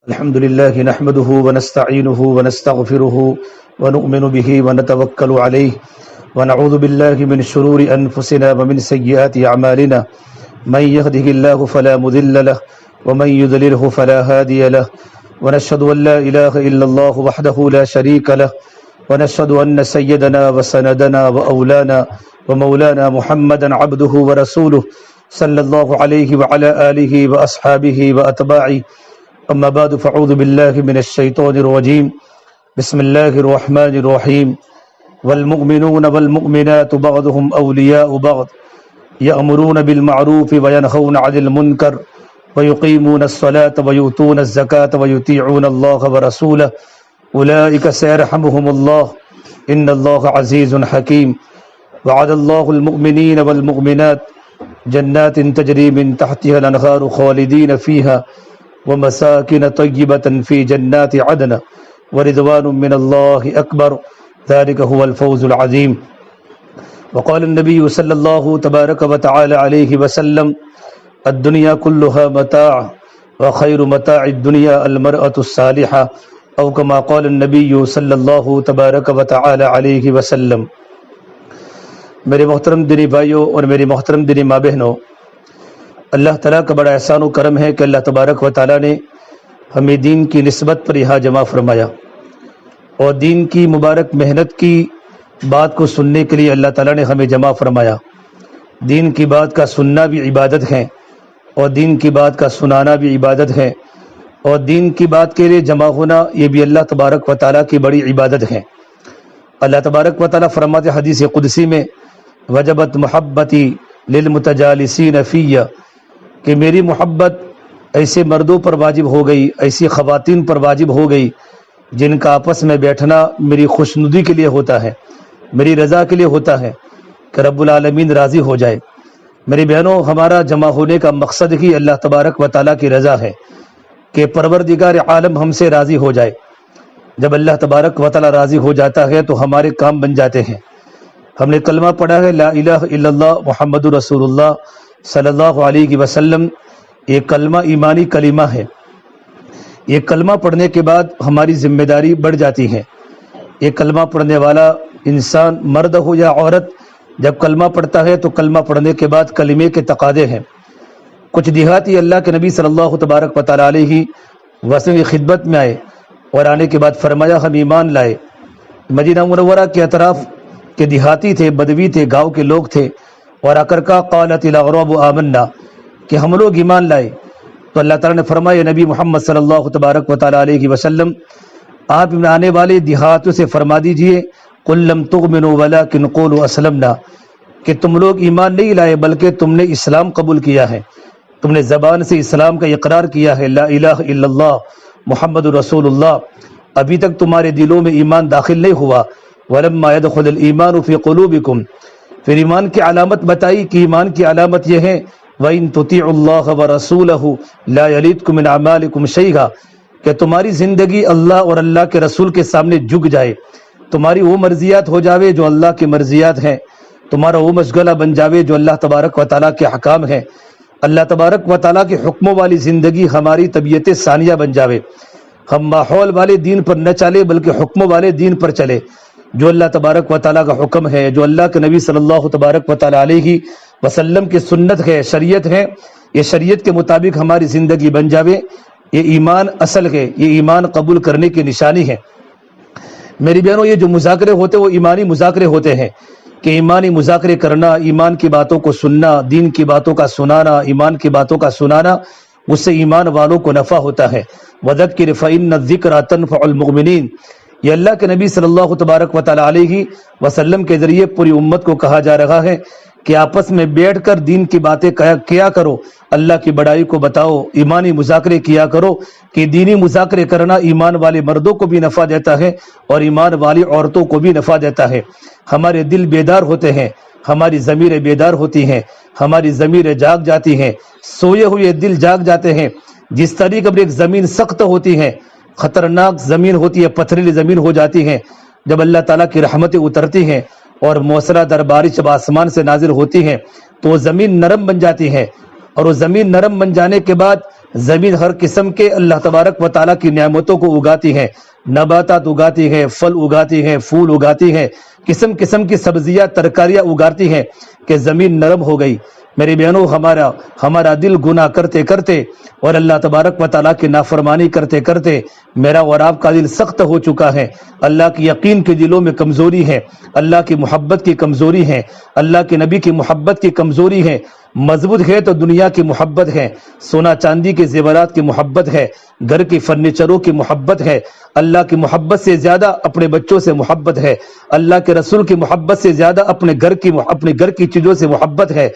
الحمد لله نحمده ونستعينه ونستغفره ونؤمن به ونتوكل عليه ونعوذ بالله من شرور أنفسنا ومن سيئات أعمالنا من يهده الله فلا مضل له ومن يضلله فلا هادي له ونشهد أن لا إله إلا الله وحده لا شريك له ونشهد أن سيدنا وسندنا وأولانا ومولانا محمدا عبده ورسوله صلى الله عليه وعلى آله وأصحابه وأتباعه أما بعد فأعوذ بالله من الشيطان الرجيم بسم الله الرحمن الرحيم والمؤمنون والمؤمنات بعضهم أولياء بعض يأمرون بالمعروف وينهون عن المنكر ويقيمون الصلاة ويؤتون الزكاة ويطيعون الله ورسوله أولئك سيرحمهم الله إن الله عزيز حكيم وعد الله المؤمنين والمؤمنات جنات تجري من تحتها الأنهار خالدين فيها ومساكن طيبة في جنات عدن ورضوان من الله أكبر ذلك هو الفوز العظيم وقال النبي صلى الله تبارك وتعالى عليه وسلم الدنيا كلها متاع وخير متاع الدنيا المرأة الصالحة أو كما قال النبي صلى الله تبارك وتعالى عليه وسلم۔ میرے محترم دینی بھائیوں اور میری محترم دینی ماں بہنوں، اللہ تعالیٰ کا بڑا احسان و کرم ہے کہ اللہ تبارک و تعالیٰ نے ہمیں دین کی نسبت پر یہاں جمع فرمایا، اور دین کی مبارک محنت کی بات کو سننے کے لیے اللہ تعالیٰ نے ہمیں جمع فرمایا۔ دین کی بات کا سننا بھی عبادت ہے، اور دین کی بات کا سنانا بھی عبادت ہے، اور دین کی بات کے لیے جمع ہونا یہ بھی اللہ تبارک و تعالیٰ کی بڑی عبادت ہے۔ اللہ تبارک و تعالیٰ فرماتے حدیث قدسی میں وجبت محبتی للمتجالسین فیہ، کہ میری محبت ایسے مردوں پر واجب ہو گئی، ایسی خواتین پر واجب ہو گئی جن کا آپس میں بیٹھنا میری خوشنودی کے لیے ہوتا ہے، میری رضا کے لیے ہوتا ہے کہ رب العالمین راضی ہو جائے۔ میری بہنوں، ہمارا جمع ہونے کا مقصد ہی اللہ تبارک و تعالیٰ کی رضا ہے کہ پروردگار عالم ہم سے راضی ہو جائے۔ جب اللہ تبارک و تعالیٰ راضی ہو جاتا ہے تو ہمارے کام بن جاتے ہیں۔ ہم نے کلمہ پڑھا ہے لا الہ الا اللہ محمد رسول اللہ صلی اللہ علیہ وسلم، یہ کلمہ ایمانی کلمہ ہے۔ یہ کلمہ پڑھنے کے بعد ہماری ذمہ داری بڑھ جاتی ہے۔ یہ کلمہ پڑھنے والا انسان مرد ہو یا عورت جب کلمہ پڑھتا ہے تو کلمہ پڑھنے کے بعد کلمے کے تقاضے ہیں۔ کچھ دیہاتی اللہ کے نبی صلی اللہ تبارک و تعالیٰ علیہ وسلم کی خدمت میں آئے، اور آنے کے بعد فرمایا ہم ایمان لائے۔ مدینہ منورہ کے اطراف کے دیہاتی تھے، بدوی تھے، گاؤں کے لوگ تھے، اور آکر کا قالت الاغراب آمنا، کہ ہم لوگ ایمان لائے۔ تو اللہ تعالیٰ نے فرمایا نبی محمد صلی اللہ تبارک و تعالیٰ علیہ وسلم، آپ آنے والے دیہاتوں سے فرما دیجئے قل لم تؤمنوا ولکن قولوا اسلمنا، کہ تم لوگ ایمان نہیں لائے بلکہ تم نے اسلام قبول کیا ہے، تم نے زبان سے اسلام کا اقرار کیا ہے، لا الہ الا اللہ محمد رسول اللہ، ابھی تک تمہارے دلوں میں ایمان داخل نہیں ہوا۔ ولما يدخل الایمان فی قلوبکم، پھر ایمان کی علامت بتائی کہ ایمان کی علامت یہ ہے وَإِن تُطِيعُوا اللَّهَ وَرَسُولَهُ لَا يَلِدْكُم مِّنْ أَعْمَالِكُمْ شَيْئًا، کہ تمہاری زندگی اللہ اور اللہ کے رسول کے سامنے جھک جائے، تمہاری وہ مرضیات ہو جاوے جو اللہ کی مرضیات ہیں، تمہارا وہ مشغلہ بن جاوے جو اللہ تبارک و تعالیٰ کے احکام ہیں، اللہ تبارک و تعالیٰ کے حکموں والی زندگی ہماری طبیعت ثانیہ بن جاوے، ہم ماحول والے دین پر نہ چلے بلکہ حکموں والے دین پر چلے، جو اللہ تبارک و تعالیٰ کا حکم ہے، جو اللہ کے نبی صلی اللہ تبارک و تعالیٰ علیہ وسلم کی سنت ہے، شریعت ہے، یہ شریعت کے مطابق ہماری زندگی بن جاوے۔ یہ ایمان اصل ہے، یہ ایمان قبول کرنے کی نشانی ہے۔ میری بہنوں، یہ جو مذاکرے ہوتے وہ ایمانی مذاکرے ہوتے ہیں، کہ ایمانی مذاکرے کرنا، ایمان کی باتوں کو سننا، دین کی باتوں کا سنانا، ایمان کی باتوں کا سنانا، اس سے ایمان والوں کو نفع ہوتا ہے۔ وَذَكِّرْ فَإِنَّ الذِّكْرَ تَنفَعُ الْمُؤْمِنِينَ، یہ اللہ کے نبی صلی اللہ تبارک و تعالیٰ علیہ وسلم کے ذریعے پوری امت کو کہا جا رہا ہے کہ آپس میں بیٹھ کر دین کی باتیں کیا کرو، اللہ کی بڑائی کو بتاؤ، ایمانی مذاکرے کیا کرو، کہ دینی مذاکرے کرنا ایمان والے مردوں کو بھی نفع دیتا ہے اور ایمان والی عورتوں کو بھی نفع دیتا ہے۔ ہمارے دل بیدار ہوتے ہیں، ہماری ضمیریں بیدار ہوتی ہیں، ہماری ضمیریں جاگ جاتی ہیں، سوئے ہوئے دل جاگ جاتے ہیں۔ جس طریقے پر ایک زمین سخت ہوتی ہے، خطرناک زمین ہوتی ہے، پتھریلی زمین ہو جاتی ہے، جب اللہ تعالیٰ کی رحمتیں اترتی ہیں اور موسلا در بارش جب آسمان سے نازل ہوتی ہیں تو وہ زمین نرم بن جاتی ہے، اور وہ زمین نرم بن جانے کے بعد زمین ہر قسم کے اللہ تبارک و تعالیٰ کی نعمتوں کو اگاتی ہے، نباتات اگاتی ہے، پھل اگاتی ہے، پھول اگاتی ہے، قسم قسم کی سبزیاں ترکاریاں اگاتی ہے کہ زمین نرم ہو گئی۔ میری بہنوں، ہمارا دل گناہ کرتے کرتے اور اللہ تبارک و تعالیٰ کی نافرمانی کرتے کرتے میرا اور آپ کا دل سخت ہو چکا ہے۔ اللہ کی یقین کے دلوں میں کمزوری ہے، اللہ کی محبت کی کمزوری ہے، اللہ کے نبی کی محبت کی کمزوری ہے۔ مضبوط ہے تو دنیا کی محبت ہے، سونا چاندی کے زیورات کی محبت ہے، گھر کی فرنیچروں کی محبت ہے، اللہ کی محبت سے زیادہ اپنے بچوں سے محبت ہے، اللہ کے رسول کی محبت سے زیادہ اپنے گھر کی چیزوں سے محبت ہے۔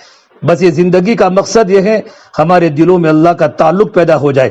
بس یہ زندگی کا مقصد یہ ہے ہمارے دلوں میں اللہ کا تعلق پیدا ہو جائے۔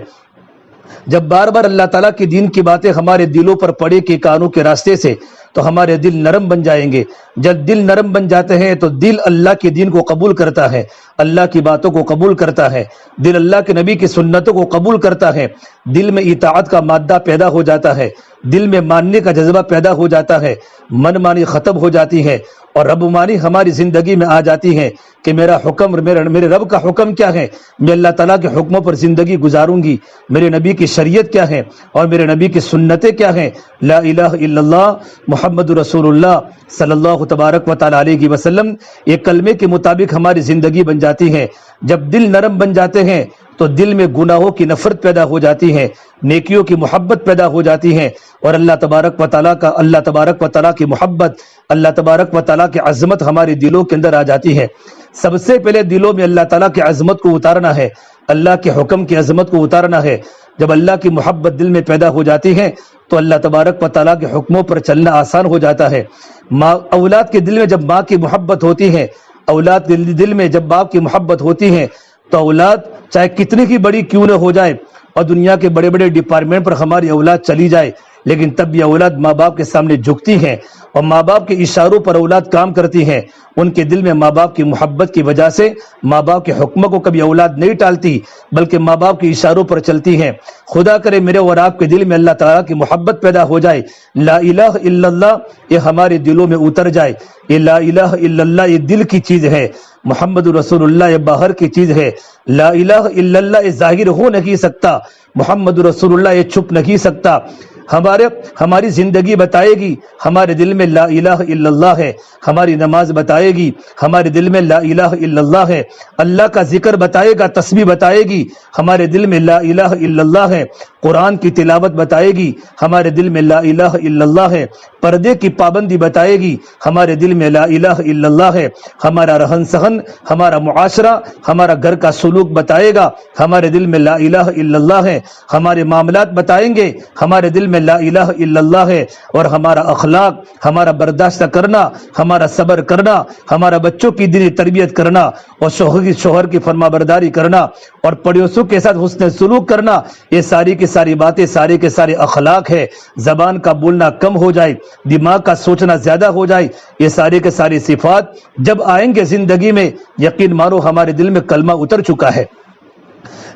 جب بار بار اللہ تعالیٰ کی دین کی باتیں ہمارے دلوں پر پڑے کہ کانوں کے راستے سے، تو ہمارے دل نرم بن جائیں گے۔ جب دل نرم بن جاتے ہیں تو دل اللہ کے دین کو قبول کرتا ہے، اللہ کی باتوں کو قبول کرتا ہے، دل اللہ کے نبی کی سنتوں کو قبول کرتا ہے، دل میں اطاعت کا مادہ پیدا ہو جاتا ہے، دل میں ماننے کا جذبہ پیدا ہو جاتا ہے، من مانی ختم ہو جاتی ہے اور رب مانی ہماری زندگی میں آ جاتی ہے کہ میرا حکم، میرے رب کا حکم کیا ہے، میں اللہ تعالیٰ کے حکموں پر زندگی گزاروں گی، میرے نبی کی شریعت کیا ہے اور میرے نبی کی سنتیں کیا ہیں۔ لا الہ الا اللہ محمد رسول اللہ صلی اللہ تبارک و تعالیٰ علیہ وسلم، یہ کلمے کے مطابق ہماری زندگی بن جاتی ہے۔ جب دل نرم بن جاتے ہیں تو دل میں گناہوں کی نفرت پیدا ہو جاتی ہے، نیکیوں کی محبت پیدا ہو جاتی ہے، اور اللہ تبارک و تعالیٰ کی محبت، اللہ تبارک و تعالیٰ کی عظمت ہمارے دلوں کے اندر آ جاتی ہے۔ سب سے پہلے دلوں میں اللہ تعالیٰ کی عظمت کو اتارنا ہے، اللہ کے حکم کی عظمت کو اتارنا ہے۔ جب اللہ کی محبت دل میں پیدا ہو جاتی ہے تو اللہ تبارک و تعالیٰ کے حکموں پر چلنا آسان ہو جاتا ہے۔ اولاد کے دل میں جب ماں کی محبت ہوتی ہے، اولاد کے دل میں جب باپ کی محبت ہوتی ہے تو اولاد چاہے کتنی کی بڑی کیوں نہ ہو جائے اور دنیا کے بڑے بڑے ڈپارٹمنٹ پر ہماری اولاد چلی جائے، لیکن تب بھی اولاد ماں باپ کے سامنے جھکتی ہیں اور ماں باپ کے اشاروں پر اولاد کام کرتی ہیں۔ ان کے دل میں ماں باپ کی محبت کی وجہ سے ماں باپ کے حکموں کو کبھی اولاد نہیں ٹالتی، بلکہ ماں باپ کے اشاروں پر چلتی ہیں۔ خدا کرے میرے اور آپ کے دل میں اللہ تعالیٰ کی محبت پیدا ہو جائے، لا الہ الا اللہ یہ ہمارے دلوں میں اتر جائے۔ یہ لا الہ الا اللہ یہ دل کی چیز ہے، محمد رسول اللہ یہ باہر کی چیز ہے۔ لا الہ الا اللہ یہ ظاہر ہو نہیں سکتا، محمد رسول اللہ یہ چھپ نہیں سکتا۔ ہماری زندگی بتائے گی ہمارے دل میں لا الہ الا اللہ ہے، ہماری نماز بتائے گی ہمارے دل میں لا الہ الا اللہ ہے، اللہ کا ذکر بتائے گا، تسبیح بتائے گی ہمارے دل میں لا الہ الا اللہ ہے، قرآن کی تلاوت بتائے گی ہمارے دل میں لا الہ الا اللہ ہے، پردے کی پابندی بتائے گی ہمارے دل میں لا الہ الا اللہ ہے، ہمارا رہن سہن، ہمارا معاشرہ، ہمارا گھر کا سلوک بتائے گا ہمارے دل میں لا الہ الا اللہ ہے، ہمارے معاملات بتائیں گے ہمارے دل میں لا الہ الا اللہ ہے، اور ہمارا اخلاق، ہمارا برداشت کرنا، ہمارا صبر کرنا، ہمارا بچوں کی دینی تربیت کرنا اور شوہر کی فرما برداری کرنا اور پڑوسیوں کے ساتھ حسن سلوک کرنا، یہ ساری کی ساری باتیں سارے کے سارے اخلاق ہے۔ زبان کا بولنا کم ہو جائے، دماغ کا سوچنا زیادہ ہو جائے، یہ سارے کے ساری صفات جب آئیں گے زندگی میں، یقین مانو ہمارے دل میں کلمہ اتر چکا ہے۔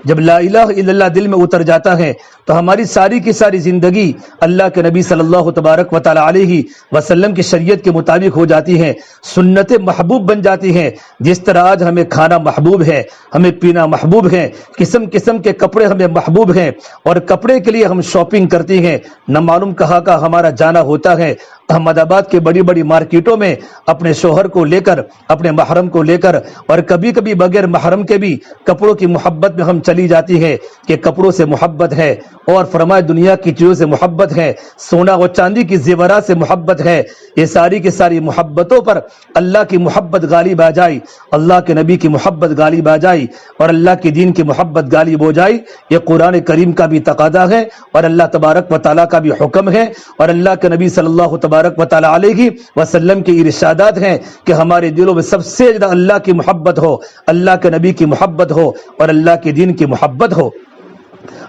جب لا الہ الا اللہ دل میں اتر جاتا ہے تو ہماری ساری کی ساری زندگی اللہ کے نبی صلی اللہ تبارک و تعالی علیہ وسلم کی شریعت کے مطابق ہو جاتی ہے، سنتیں محبوب بن جاتی ہیں۔ جس طرح آج ہمیں کھانا محبوب ہے، ہمیں پینا محبوب ہے، قسم قسم کے کپڑے ہمیں محبوب ہیں، اور کپڑے کے لیے ہم شاپنگ کرتے ہیں، نہ معلوم کہاں کا ہمارا جانا ہوتا ہے۔ احمد آباد کے بڑی بڑی مارکیٹوں میں اپنے شوہر کو لے کر، اپنے محرم کو لے کر، اور کبھی کبھی بغیر محرم کے بھی کپڑوں کی محبت میں ہم چلی جاتی ہے کہ کپڑوں سے محبت ہے، اور فرمائے دنیا کی چیزوں سے محبت ہے، سونا اور چاندی کی زیورات سے محبت ہے۔ یہ ساری کی ساری محبتوں پر اللہ کی محبت غالب آ جائے، اللہ کے نبی کی محبت غالب آ جائے، اور اللہ کے دین کی محبت غالب ہو جائے، یہ قرآن کریم کا بھی تقاضا ہے اور اللہ تبارک و تعالیٰ کا بھی حکم ہے، اور اللہ کے نبی صلی اللہ تبارک و تعالیٰ علیہ وسلم کے ارشادات ہیں کہ ہمارے دلوں میں سب سے زیادہ اللہ کی محبت ہو، اللہ کے نبی کی محبت ہو اور اللہ کے دین کی محبت ہو۔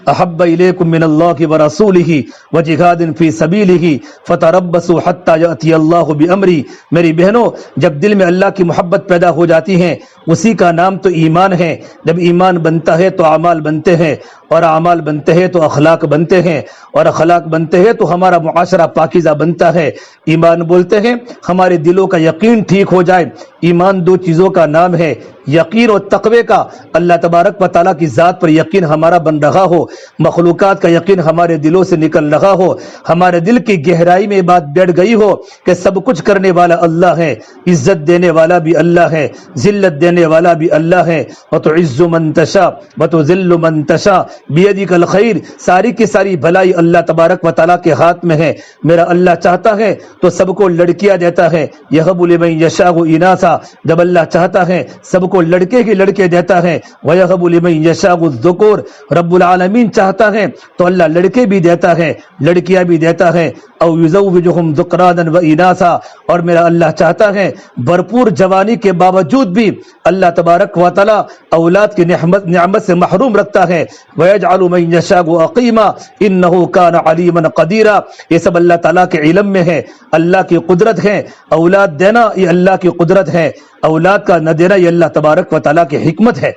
احب الیکم من اللہ ورسولہ وجہاد فی سبیلہ فتربصوا حتی یأتی اللہ بامرہ۔ میری بہنوں، جب دل میں اللہ کی محبت پیدا ہو جاتی ہے، اسی کا نام تو ایمان ہے۔ جب ایمان بنتا ہے تو اعمال بنتے ہیں، اور اعمال بنتے ہیں تو اخلاق بنتے ہیں، اور اخلاق بنتے ہیں تو ہمارا معاشرہ پاکیزہ بنتا ہے۔ ایمان بولتے ہیں ہمارے دلوں کا یقین ٹھیک ہو جائے۔ ایمان دو چیزوں کا نام ہے، یقین اور تقوی کا۔ اللہ تبارک و تعالیٰ کی ذات پر یقین ہمارا بن رہا ہو، مخلوقات کا یقین ہمارے دلوں سے نکل رہا ہو، ہمارے دل کی گہرائی میں بات بیٹھ گئی ہو کہ سب کچھ کرنے والا اللہ ہے، عزت دینے والا بھی اللہ ہے، ذلت دینے والا بھی اللہ ہے۔ وَتُعِزُّ مَن تَشَاءُ وَتُذِلُّ مَن تَشَاءُ بِيَدِكَ الْخَيْرُ، ساری کی ساری بھلائی اللہ تبارک و تعالیٰ کے ہاتھ میں ہے۔ میرا اللہ چاہتا ہے تو سب کو لڑکیاں دیتا ہے، یَهَبُ لِمَن يَشَاءُ إِنَاثًا، جب اللہ چاہتا ہے سب کو لڑکے ہی لڑکے دیتا ہے۔ وَيَهَبُ لِمَن يَشَاءُ الذُّكُورَ، رب العالمین چاہتا ہے تو اللہ لڑکے بھی دیتا ہے، لڑکیاں بھی دیتا ہے۔ او یزوجہم ذکرانا و اناثا، اور میرا اللہ چاہتا ہے بھرپور جوانی کے باوجود بھی اللہ تبارک و تعالی اولاد کی نعمت سے محروم رکھتا ہے۔ ویجعل من یشاء عقیما انہ کان علیما قدیرا، یہ سب اللہ تعالیٰ کے علم میں ہے، اللہ کی قدرت ہے۔ اولاد دینا یہ اللہ کی قدرت ہے، اولاد کا نہ دینا یہ اللہ تبارک و تعالیٰ کی حکمت ہے۔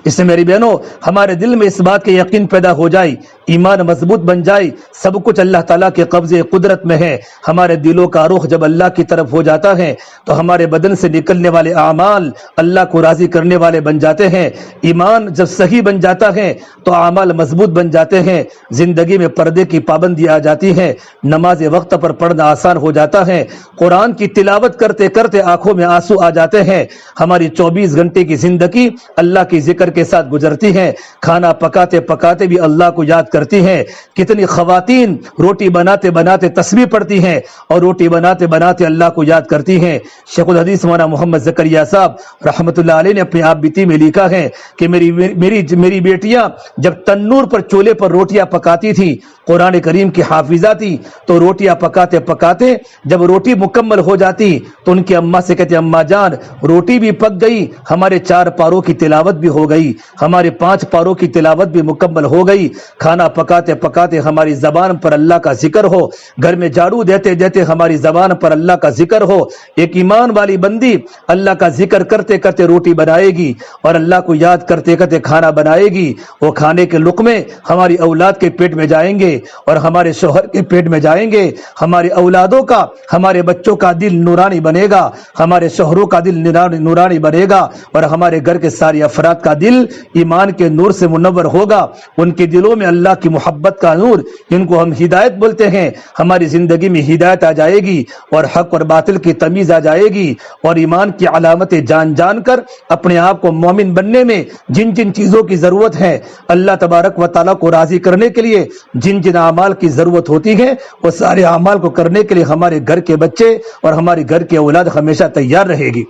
اس سے میری بہنوں ہمارے دل میں اس بات کے یقین پیدا ہو جائے، ایمان مضبوط بن جائے، سب کچھ اللہ تعالیٰ کے قبضے قدرت میں ہے۔ ہمارے دلوں کا رخ جب اللہ کی طرف ہو جاتا ہے تو ہمارے بدن سے نکلنے والے اعمال اللہ کو راضی کرنے والے بن جاتے ہیں۔ ایمان جب صحیح بن جاتا ہے تو اعمال مضبوط بن جاتے ہیں، زندگی میں پردے کی پابندی آ جاتی ہے، نماز وقت پر پڑھنا آسان ہو جاتا ہے، قرآن کی تلاوت کرتے کرتے آنکھوں میں آنسو آ جاتے ہیں، ہماری 24 گھنٹے کی زندگی اللہ کی ذکر کے ساتھ گزرتی ہے، کھانا پکاتے پکاتے بھی اللہ کو یاد کرتی ہیں۔ کتنی خواتین روٹی بناتے بناتے تسبیح پڑھتی ہیں اور روٹی بناتے بناتے اللہ کو یاد کرتی ہیں۔ شیخ الحدیث مولانا محمد زکریا صاحب رحمۃ اللہ علیہ نے اپنی آپ بیتی میں لکھا ہے کہ میری بیٹیاں جب تنور پر چولہے پر روٹیاں پکاتی تھی، قرآن کریم کی حافظہ تھی، تو روٹیاں پکاتے پکاتے جب روٹی مکمل ہو جاتی تو ان کی اماں سے کہتے اماں جان روٹی بھی پک گئی، ہمارے 4 پاروں کی تلاوت بھی ہو گئی، ہمارے 5 پاروں کی تلاوت بھی مکمل ہو گئی۔ کھانا پکاتے پکاتے ہماری زبان پر اللہ کا ذکر ہو، گھر میں جھاڑو دیتے دیتے ہماری زبان پر اللہ کا ذکر ہو۔ ایک ایمان والی بندی اللہ کا ذکر کرتے کرتے روٹی بنائے گی اور اللہ کو یاد کرتے کرتے کھانا بنائے گی، وہ کھانے کے لقمے ہماری اولاد کے پیٹ میں جائیں گے اور ہمارے شوہر کے پیٹ میں جائیں گے، ہماری اولادوں کا ہمارے بچوں کا دل نورانی بنے گا، ہمارے شوہروں کا دل نورانی بنے گا، اور ہمارے گھر کے سارے افراد کا دل ایمان کے نور سے منور ہوگا۔ ان کے دلوں میں اللہ کی محبت کا نور، جن کو ہم ہدایت بولتے ہیں، ہماری زندگی میں ہدایت آ جائے گی اور حق اور باطل کی تمیز آ جائے گی، اور ایمان کی علامتیں جان جان کر اپنے آپ کو مومن بننے میں جن جن چیزوں کی ضرورت ہے، اللہ تبارک و تعالیٰ کو راضی کرنے کے لیے جن جن اعمال کی ضرورت ہوتی ہے، وہ سارے اعمال کو کرنے کے لیے ہمارے گھر کے بچے اور ہمارے گھر کی اولاد ہمیشہ تیار رہے گی۔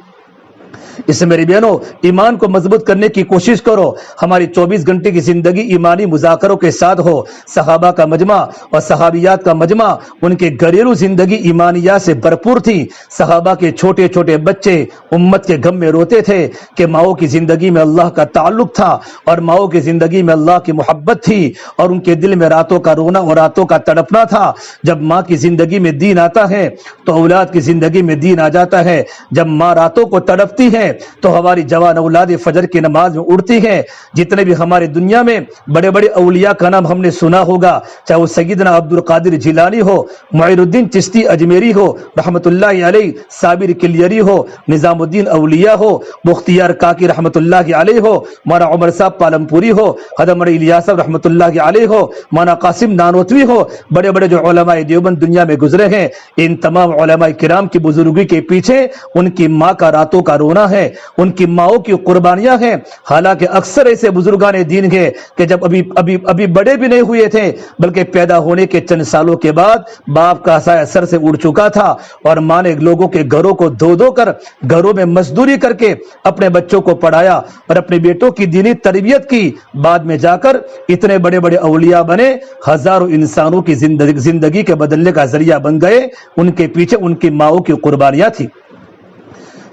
اس سے میری بہنوں ایمان کو مضبوط کرنے کی کوشش کرو، ہماری 24 گھنٹے کی زندگی ایمانی مذاکروں کے ساتھ ہو۔ صحابہ کا مجمع اور صحابیات کا مجمع، ان کے گھریلو زندگی ایمانیات سے بھرپور تھی۔ صحابہ کے چھوٹے چھوٹے بچے امت کے غم میں روتے تھے کہ ماؤں کی زندگی میں اللہ کا تعلق تھا اور ماؤں کی زندگی میں اللہ کی محبت تھی، اور ان کے دل میں راتوں کا رونا اور راتوں کا تڑپنا تھا۔ جب ماں کی زندگی میں دین آتا ہے تو اولاد کی زندگی میں دین آ جاتا ہے۔ جب ماں راتوں کو تڑپتی ہے تو ہماری جوان اولاد فجر کی نماز میں اٹھتی ہے۔ جتنے بھی ہمارے دنیا میں بڑے بڑے اولیاء کا نام ہم نے سنا ہوگا، چاہے وہ سیدنا عبد القادر جیلانی ہو، معین الدین چشتی اجمیری ہو رحمت اللہ علیہ، صابر کلیری ہو، نظام الدین اولیاء ہو، مختیار کاکی رحمت اللہ علیہ ہو، مولانا عمر صاحب پالمپوری ہو، حضرت الیاس صاحب رحمت اللہ علیہ ہو، مولانا قاسم نانوتوی ہو، بڑے بڑے جو علماء دیوبند دنیا میں گزرے ہیں، ان تمام علماء کرام کی بزرگی کے پیچھے ان کی ماں کا راتوں کا رونا ہے، ان کی ماؤں کی قربانیاں ہیں۔ حالانکہ اکثر ایسے بزرگان دین ہیں کہ جب ابھی بڑے بھی نہیں ہوئے تھے، بلکہ پیدا ہونے کے چند سالوں کے بعد باپ کا سایہ سر سے اڑ چکا تھا، اور ماں نے لوگوں کے گھروں کو دھو دھو کر گھروں میں مزدوری کر کے اپنے بچوں کو پڑھایا اور اپنے بیٹوں کی دینی تربیت کی۔ بعد میں جا کر اتنے بڑے بڑے اولیاء بنے، ہزاروں انسانوں کی زندگی کے بدلنے کا ذریعہ بن گئے۔ ان کے پیچھے ان کی ماؤں کی قربانیاں تھی۔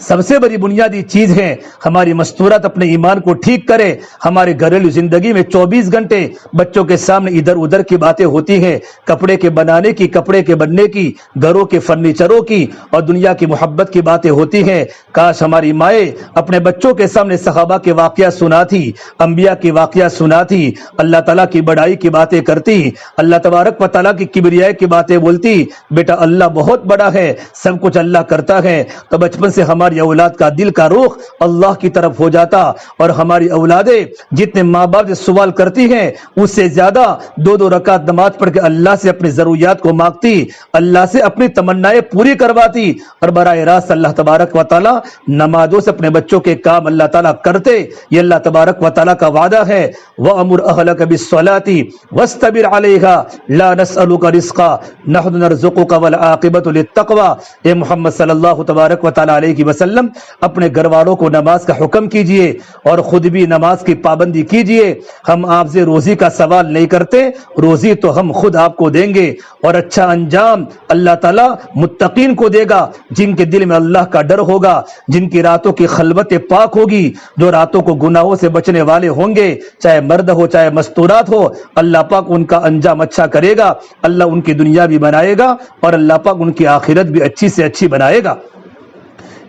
سب سے بڑی بنیادی چیز ہے ہماری مستورات اپنے ایمان کو ٹھیک کرے. ہمارے گھریلو زندگی میں 24 گھنٹے بچوں کے سامنے ادھر ادھر کی باتیں ہوتی ہیں, کپڑے کے بنانے کی, کپڑے کے بننے کی, گھروں کے فرنیچروں کی اور دنیا کی محبت کی باتیں ہوتی ہیں. کاش ہماری مائیں اپنے بچوں کے سامنے صحابہ کے واقعہ سناتی, انبیاء کی واقعہ سناتی, اللہ تعالیٰ کی بڑائی کی باتیں کرتی, اللہ تبارک و تعالیٰ کی کبریائی کی باتیں بولتی. بیٹا اللہ بہت بڑا ہے, سب کچھ اللہ کرتا ہے. تو بچپن سے ہماری اولاد کا دل کا رخ اللہ کی طرف ہو جاتا, اور ہماری اولادیں جتنے ماں باپ سے سوال کرتی ہیں اس سے زیادہ 2 رکعت نماز پڑھ کے اللہ سے اپنی ضروریات کو مانگتی, اللہ سے اپنی تمنائیں پوری کرواتی. اور براہ راست اللہ تبارک و تعالیٰ نمازوں سے اپنے بچوں کے کام اللہ تعالیٰ کرتے. یہ اللہ تبارک و تعالیٰ کا وعدہ ہے, وَأَمُرْ أَهْلَكَ بِالصَّلَاةِ وَاسْتَبِرْ عَلَيْهَا لَا نَسْأَلُكَ رِزْقًا نَحْنُ نَرْزُقُكَ وَالْعَاقِبَةُ لِلتَّقْوَىٰ. اے محمد صلی اللہ تبارک و تعالیٰ علیہ وسلم, اپنے گھر والوں کو نماز کا حکم کیجئے اور خود بھی نماز کی پابندی کیجئے. ہم آپ سے روزی کا سوال نہیں کرتے, روزی تو ہم خود آپ کو دیں گے, اور اچھا انجام اللہ تعالیٰ متقین کو دے گا جن کے دل میں اللہ کا ڈر ہوگا, جن کی راتوں کی خلوتیں پاک ہوگی, جو راتوں کو گناہوں سے بچنے والے ہوں گے, چاہے مرد ہو چاہے مستورات ہو. اللہ پاک ان کا انجام اچھا کرے گا, اللہ ان کی دنیا بھی بنائے گا اور اللہ پاک ان کی آخرت بھی اچھی سے اچھی بنائے گا.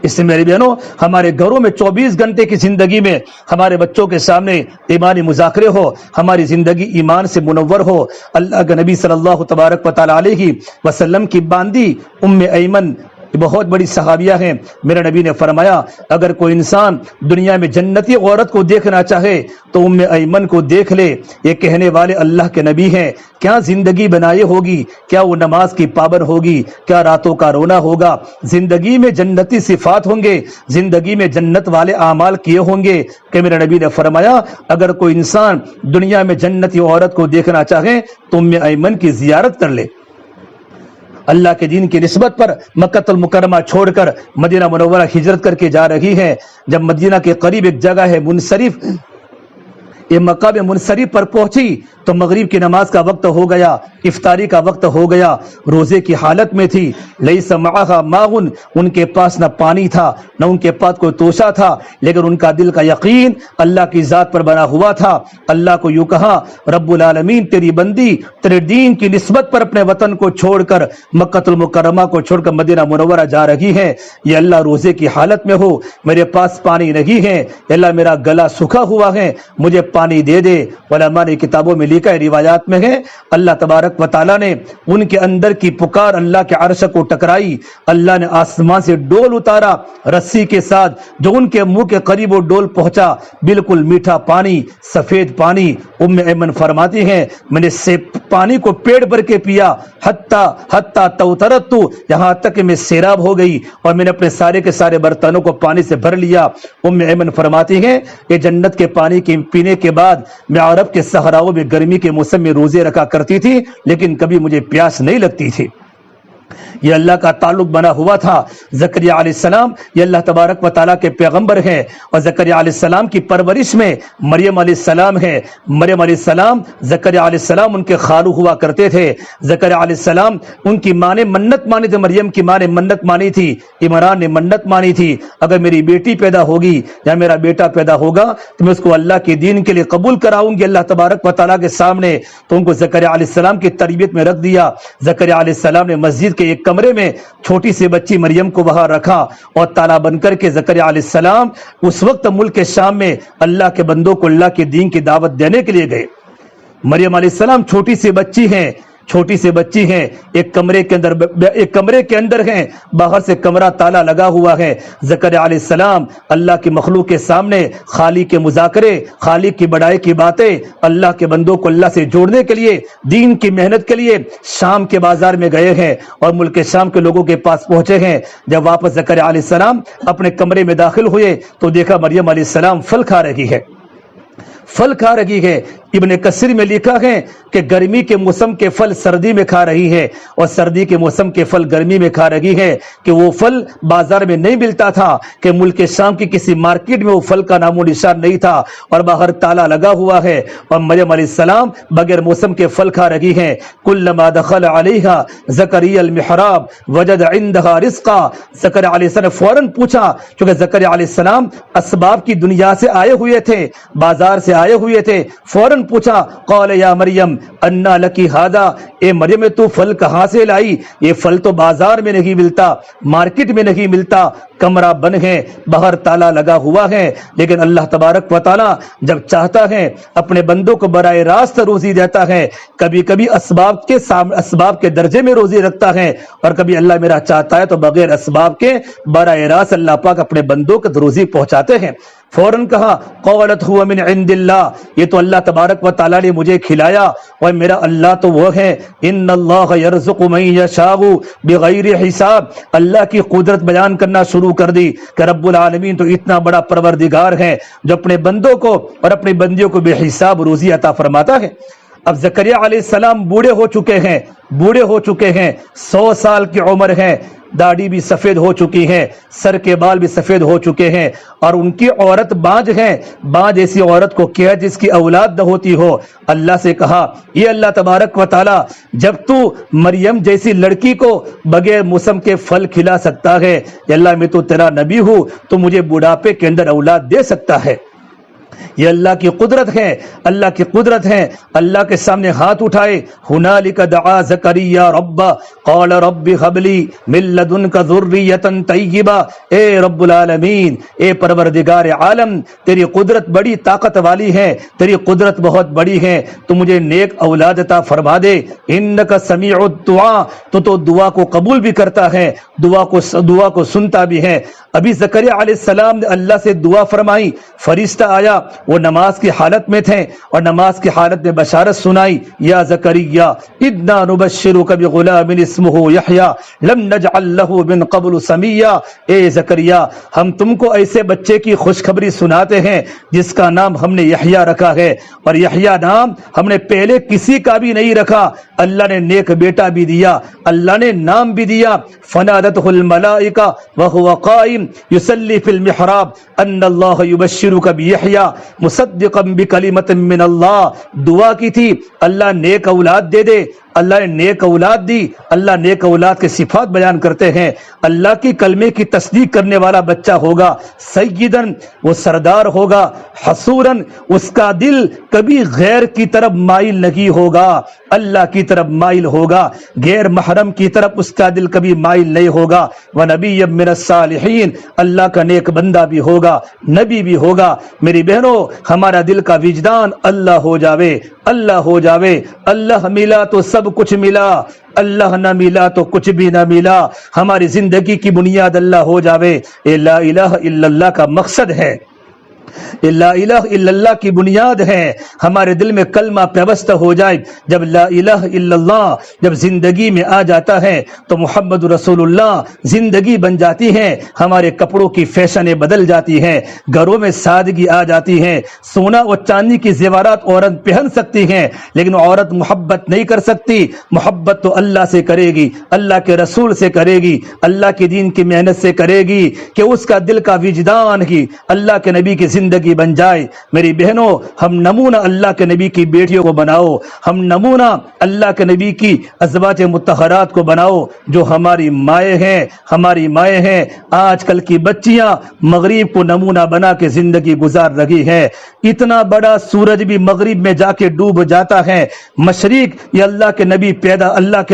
اس سے میرے بہنوں, ہمارے گھروں میں 24 گھنٹے کی زندگی میں ہمارے بچوں کے سامنے ایمانی مذاکرے ہو, ہماری زندگی ایمان سے منور ہو. اللہ کے نبی صلی اللہ تبارک و تعالیٰ علیہ وسلم کی باندی ام ایمن بہت بڑی صحابیہ ہیں. میرے نبی نے فرمایا, اگر کوئی انسان دنیا میں جنتی عورت کو دیکھنا چاہے تو ام ایمن کو دیکھ لے. یہ کہنے والے اللہ کے نبی ہیں. کیا زندگی بنائی ہوگی, کیا وہ نماز کی پابند ہوگی, کیا راتوں کا رونا ہوگا, زندگی میں جنتی صفات ہوں گے, زندگی میں جنت والے اعمال کیے ہوں گے. کہ میرے نبی نے فرمایا, اگر کوئی انسان دنیا میں جنتی عورت کو دیکھنا چاہے تو ام ایمن کی زیارت کر لے. اللہ کے دین کی نسبت پر مکہ المکرمہ چھوڑ کر مدینہ منورہ ہجرت کر کے جا رہی ہے. جب مدینہ کے قریب ایک جگہ ہے منصرف, یہ مکہ میں منصرف پر پہنچی تو مغرب کی نماز کا وقت ہو گیا, افطاری کا وقت ہو گیا. روزے کی حالت میں تھی. لیس معہا ماؤن, ان کے پاس نہ پانی تھا نہ ان کے پاس کوئی توشہ تھا, لیکن ان کا دل کا یقین اللہ کی ذات پر بنا ہوا تھا. اللہ کو یوں کہا, رب العالمین تیری بندی تیرے دین کی نسبت پر اپنے وطن کو چھوڑ کر مکہ المکرمہ کو چھوڑ کر مدینہ منورہ جا رہی ہے. یہ اللہ روزے کی حالت میں ہو, میرے پاس پانی نہیں ہے, اللہ میرا گلا سکھا ہوا ہے, مجھے پانی دے دے. علماء نے کتابوں میں لکھا ہے, روایات میں ہے, اللہ تبارک و تعالیٰ نے ان کے اندر کی پکار اللہ کے عرش کو ٹکرائی. اللہ نے آسمان سے ڈول اتارا رسی کے ساتھ, جو ان کے منہ کے قریب وہ ڈول پہنچا, بالکل میٹھا پانی, سفید پانی. ام ایمن فرماتی ہیں, میں نے سے پانی کو پیٹ بھر کے پیا, حتی توترت, یہاں تک کہ میں سیراب ہو گئی اور میں نے اپنے سارے کے سارے برتنوں کو پانی سے بھر لیا. ام ایمن فرماتی ہیں, یہ جنت کے پانی کے پینے کے بعد میں عرب کے صحراؤں میں گرمی کے موسم میں روزے رکھا کرتی تھی, لیکن کبھی مجھے پیاس نہیں لگتی تھی. یہ اللہ کا تعلق بنا ہوا تھا. زکریا علیہ السلام یہ اللہ تبارک و تعالیٰ کے پیغمبر ہیں, اور زکریا علیہ السلام کی پرورش میں مریم علیہ السلام ہے. مریم علیہ السلام زکریا علیہ السلام ان کے خالو ہوا کرتے تھے. زکریا علیہ السلام ان کی ماں نے منت مانی تھی, مریم کی ماں نے منت مانی تھی, عمران نے منت مانی تھی, اگر میری بیٹی پیدا ہوگی یا میرا بیٹا پیدا ہوگا تو میں اس کو اللہ کے دین کے لیے قبول کراؤں گی اللہ تبارک و تعالیٰ کے سامنے. تو ان کو زکریا علیہ السلام کی تربیت میں رکھ دیا. زکریا علیہ السلام نے مسجد کے ایک کمرے میں چھوٹی سی بچی مریم کو وہاں رکھا, اور تالا بن کر کے زکریا علیہ السلام اس وقت ملک شام میں اللہ کے بندوں کو اللہ کے دین کی دعوت دینے کے لیے گئے. مریم علیہ السلام چھوٹی سی بچی ہیں, ایک کمرے کے اندر ہیں, باہر سے کمرہ تالا لگا ہوا ہے. زکریا علیہ السلام اللہ کی مخلوق کے سامنے خالق کے مذاکرے, خالق کی بڑائی کی باتیں, اللہ کے بندوں کو اللہ سے جوڑنے کے لیے, دین کی محنت کے لیے شام کے بازار میں گئے ہیں اور ملک شام کے لوگوں کے پاس پہنچے ہیں. جب واپس زکریا علیہ السلام اپنے کمرے میں داخل ہوئے تو دیکھا مریم علیہ السلام پھل کھا رہی ہے. پھل کھا رہی ہے۔ ابن کثیر میں لکھا ہے کہ گرمی کے موسم کے پھل سردی میں کھا رہی ہے اور سردی کے موسم کے پھل گرمی میں کھا رہی ہے، کہ وہ پھل بازار میں نہیں ملتا تھا، کہ ملک شام کی کسی مارکیٹ میں وہ پھل کا نام و نشان نہیں تھا، اور باہر تالا لگا ہوا ہے، اور مریم علیہ السلام بغیر موسم کے پھل کھا رہی ہیں۔ کلما دخل علیہا زکریا المحراب وجد عندها رزقا، زکریا علیہ السلام نے فوراً پوچھا، چونکہ زکریا علیہ السلام اسباب کی دنیا سے آئے ہوئے تھے، بازار سے آئے ہوئے تھے، فوراً پوچھا، قال یا مریم انا لکی ھذا، اے مریم تو پھل کہاں سے لائی؟ یہ پھل تو بازار میں نہیں ملتا، مارکیٹ میں نہیں ملتا، کمرہ بند ہے، باہر تالا لگا ہوا ہے۔ لیکن اللہ تبارک و تعالی جب چاہتا ہے اپنے بندوں کو براہ راست روزی دیتا ہے، کبھی کبھی اسباب کے درجے میں روزی رکھتا ہے، اور کبھی اللہ میرا چاہتا ہے تو بغیر اسباب کے براہ راست اللہ پاک اپنے بندوں کو روزی پہنچاتے ہیں۔ فوراً کہا، قالت هو من عند اللہ، یہ تو اللہ تبارک و تعالی نے مجھے کھلایا، اور میرا اللہ تو وہ ہے، ان اللہ یرزق من یشاء بغیر حساب۔ اللہ کی قدرت بیان کرنا شروع کر دی کہ رب العالمین تو اتنا بڑا پروردگار ہے جو اپنے بندوں کو اور اپنی بندیوں کو بے حساب روزی عطا فرماتا ہے۔ اب زکریا علیہ السلام بوڑھے ہو چکے ہیں، 100 سال کی عمر ہے، داڑھی بھی سفید ہو چکی ہے، سر کے بال بھی سفید ہو چکے ہیں، اور ان کی عورت بانج ہے۔ بانج ایسی عورت کو کیا جس کی اولاد نہ ہوتی ہو؟ اللہ سے کہا، یہ اللہ تبارک و تعالی جب تو مریم جیسی لڑکی کو بغیر موسم کے پھل کھلا سکتا ہے، یا اللہ میں تو تیرا نبی ہوں، تو مجھے بڑھاپے کے اندر اولاد دے سکتا ہے۔ یہ اللہ کی قدرت ہے، اللہ کی قدرت ہے۔ اللہ کے سامنے ہاتھ اٹھائے، ہنالک دعا زکریا ربہ قال رب هب لی من لدنک ذریۃ طیبہ۔ اے رب العالمین، اے پروردگار عالم، تیری قدرت بڑی طاقت والی ہے، تیری قدرت بہت بڑی ہے، تو مجھے نیک اولاد عطا فرما دے۔ انک سمیع الدعاء، تو دعا کو قبول بھی کرتا ہے، دعا کو سنتا بھی ہے۔ ابھی زکریا علیہ السلام نے اللہ سے دعا فرمائی، فرشتہ آیا، وہ نماز کی حالت میں تھے، اور نماز کی حالت میں بشارت سنائی، یا زکریا انا نبشرک بغلام اسمہ یحییٰ لم نجعل له من قبل سمیہ۔ اے زکریا، ہم تم کو ایسے بچے کی خوشخبری سناتے ہیں جس کا نام ہم نے یحییٰ رکھا ہے، اور یحییٰ نام ہم نے پہلے کسی کا بھی نہیں رکھا، اللہ نے نیک بیٹا بھی دیا، اللہ نے نام بھی دیا۔ فنادته الملائکہ وهو قائم یصلی فی المحراب ان اللہ یبشرک بیحییٰ مصدقا بکلمۃ من اللہ۔ دعا کی تھی اللہ نیک اولاد دے دے، اللہ نے نیک اولاد دی۔ اللہ نیک اولاد کے صفات بیان کرتے ہیں، اللہ کی کلمے کی تصدیق کرنے والا بچہ ہوگا، سیدن وہ سردار ہوگا، حسورن اس کا دل کبھی غیر کی طرف مائل نہیں ہوگا، اللہ کی طرف مائل ہوگا، غیر محرم کی طرف اس کا دل کبھی مائل نہیں ہوگا، ونبی من الصالحین، اللہ کا نیک بندہ بھی ہوگا، نبی بھی ہوگا۔ میری بہنوں، ہمارا دل کا وجدان اللہ ہو جاوے، اللہ ہو جاوے۔ اللہ ملا تو سب کچھ ملا، اللہ نہ ملا تو کچھ بھی نہ ملا۔ ہماری زندگی کی بنیاد اللہ ہو جاوے، اے لا الہ الا اللہ کا مقصد ہے، لا الہ الا اللہ کی بنیاد ہے۔ ہمارے دل میں کلمہ پیوستہ ہو جائے، جب لا الہ الا اللہ جب زندگی میں آ جاتا ہے تو محمد رسول اللہ زندگی بن جاتی ہے، ہمارے کپڑوں کی فیشنیں بدل جاتی ہیں، گھروں میں سادگی آ جاتی ہے۔ سونا اور چاندی کی زیورات عورت پہن سکتی ہیں، لیکن عورت محبت نہیں کر سکتی۔ محبت تو اللہ سے کرے گی، اللہ کے رسول سے کرے گی، اللہ کے دین کی محنت سے کرے گی، کہ اس کا دل کا وجدان ہی اللہ کے نبی کی زندگی بن جائے۔ میری بہنوں، ہم نمونہ اللہ کے نبی کی بیٹیوں کو بناؤ، ہم نمونہ اللہ کے نبی کی ازواج مطہرات کو بناؤ جو ہماری مائیں ہیں، ہماری مائیں ہیں۔ آج کل کی بچیاں مغرب کو نمونہ بنا کے زندگی گزار رہی ہیں۔ اتنا بڑا سورج بھی مغرب میں جا کے ڈوب جاتا ہے۔ مشرق یہ اللہ کے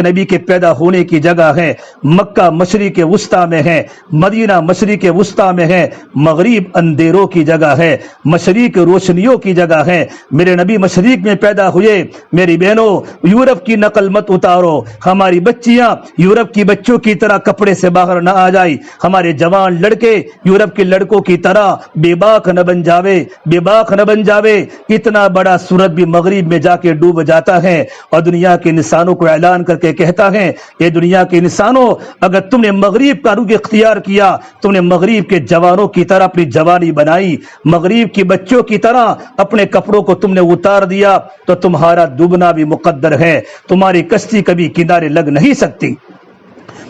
نبی کے پیدا ہونے کی جگہ ہے۔ مکہ مشرق وسطی میں ہے، مدینہ مشرق وسطی میں ہے، مغرب اندھیروں کی جگہ ہے، مشرق روشنیوں کی جگہ ہے۔ میرے نبی مشرق میں پیدا ہوئے۔ میری بہنوں، یورپ کی نقل مت اتارو، ہماری بچیاں یورپ کی بچوں کی طرح کپڑے سے باہر نہ آ جائیں، ہمارے جوان لڑکے یورپ کے لڑکوں کی طرح بے باک نہ بن جاوے۔ اتنا بڑا سورج بھی مغرب میں جا کے ڈوب جاتا ہے، اور دنیا کے انسانوں کو اعلان کر کے کہتا ہے، یہ دنیا کے انسانوں، اگر تم نے مغرب کا رخ اختیار کیا، تم نے مغرب کے جوانوں کی طرح اپنی جوانی بنائی، مغرب کی بچوں کی طرح اپنے کپڑوں کو تم نے اتار دیا تو تمہارا ڈوبنا بھی مقدر ہے، تمہاری کشتی کبھی کنارے لگ نہیں سکتی۔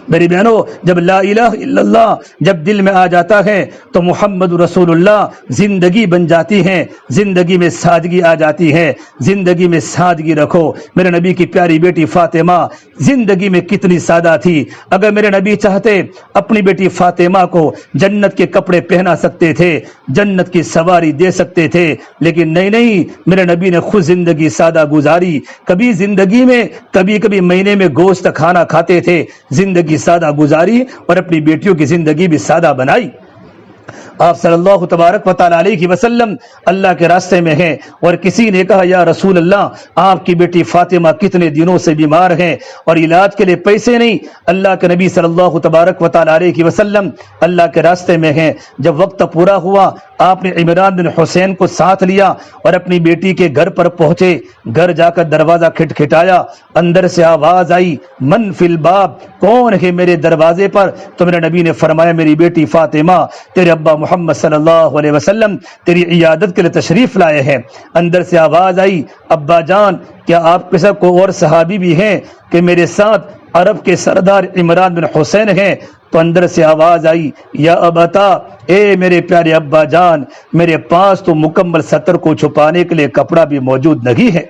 میری بہنوں، جب لا الہ الا اللہ جب دل میں آ جاتا ہے تو محمد رسول اللہ زندگی بن جاتی ہے، زندگی میں سادگی آ جاتی ہے۔ زندگی میں سادگی رکھو۔ میرے نبی کی پیاری بیٹی فاطمہ زندگی میں کتنی سادہ تھی۔ اگر میرے نبی چاہتے اپنی بیٹی فاطمہ کو جنت کے کپڑے پہنا سکتے تھے، جنت کی سواری دے سکتے تھے، لیکن نہیں، میرے نبی نے خود زندگی سادہ گزاری۔ کبھی زندگی میں کبھی مہینے میں گوشت کھانا کھاتے تھے، زندگی سادہ گزاری اور اپنی بیٹیوں کی زندگی بھی سادہ بنائی۔ آپ صلی اللہ تبارک و تعالی علیہ وسلم اللہ کے راستے میں ہیں، اور کسی نے کہا یا رسول اللہ آپ کی بیٹی فاطمہ کتنے دنوں سے بیمار ہیں اور علاج کے لیے پیسے نہیں۔ اللہ کے نبی صلی اللہ تبارک و تعالی علیہ وسلم اللہ کے راستے میں ہیں۔ جب وقت پورا ہوا آپ نے عمران بن حسین کو ساتھ لیا اور اپنی بیٹی کے گھر پر پہنچے۔ گھر جا کر دروازہ کھٹکھٹایا، اندر سے آواز آئی من فی الباب، کون ہے میرے دروازے پر؟ تو میرے نبی نے فرمایا میری بیٹی فاطمہ، تیرے ابا محمد صلی اللہ علیہ وسلم تیری عیادت کے لیے تشریف لائے ہیں۔ اندر سے آواز آئی ابا جان کیا آپ کے ساتھ کوئی اور صحابی بھی ہیں کہ میرے ساتھ عرب کے سردار عمران بن حسین ہیں؟ تو اندر سے آواز آئی یا ابتا، اے میرے پیارے ابا جان میرے پاس تو مکمل ستر کو چھپانے کے لیے کپڑا بھی موجود نہیں ہے،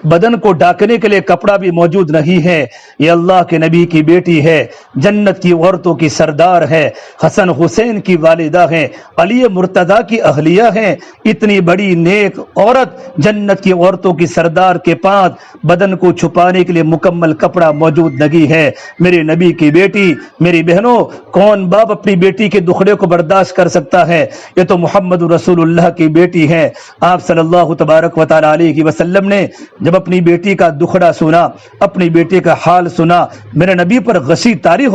بدن کو ڈھانکنے کے لیے کپڑا بھی موجود نہیں ہے۔ یہ اللہ کے نبی کی بیٹی ہے، جنت کی عورتوں کی سردار ہے، حسن حسین کی والدہ ہیں، علی مرتضیٰ کی اہلیہ ہیں۔ اتنی بڑی نیک عورت جنت کی عورتوں کی سردار کے پاس بدن کو چھپانے کے لیے مکمل کپڑا موجود نہیں ہے۔ میرے نبی کی بیٹی، میری بہنوں، کون باپ اپنی بیٹی کے دکھڑے کو برداشت کر سکتا ہے؟ یہ تو محمد رسول اللہ کی بیٹی ہے۔ آپ صلی اللہ تبارک و تعالی علیہ وسلم نے جب اپنی بیٹی کا دکھڑا سنا، اپنی بیٹی کا حال سنا، میرے نبی پر غشی طاری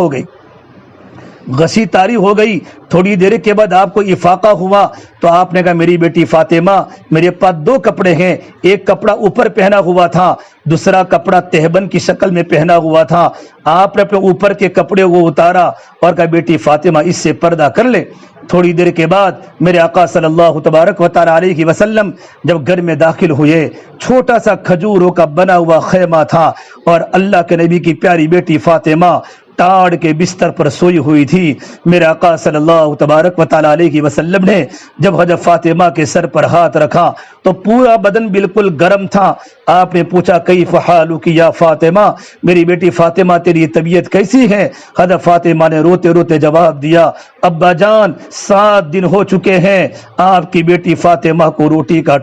ہو گئی۔ تھوڑی دیر کے بعد آپ کو افاقہ ہوا تو آپ نے کہا میری بیٹی فاطمہ میرے پاس دو کپڑے ہیں، ایک کپڑا اوپر پہنا ہوا تھا، دوسرا کپڑا تہبند کی شکل میں پہنا ہوا تھا۔ آپ نے اپنے اوپر کے کپڑے کو اتارا اور کہا بیٹی فاطمہ اس سے پردہ کر لے۔ تھوڑی دیر کے بعد میرے آقا صلی اللہ تبارک و تعالی علیہ وسلم جب گھر میں داخل ہوئے، چھوٹا سا کھجوروں کا بنا ہوا خیمہ تھا اور اللہ کے نبی کی پیاری بیٹی فاطمہ ٹاڑ کے بستر پر سوئی ہوئی تھی۔ میرے آقا صلی اللہ تبارک و تعالی علیہ وسلم نے جب حضرت فاطمہ کے سر پر ہاتھ رکھا تو پورا بدن بالکل گرم تھا۔ آپ نے پوچھا کیف حالک یا فاطمہ، میری بیٹی فاطمہ تیری طبیعت کیسی ہے؟ حضرت فاطمہ نے روتے روتے جواب دیا ابا جان 7 دن ہو چکے ہیں آپ کی بیٹی فاطمہ کو روٹی کا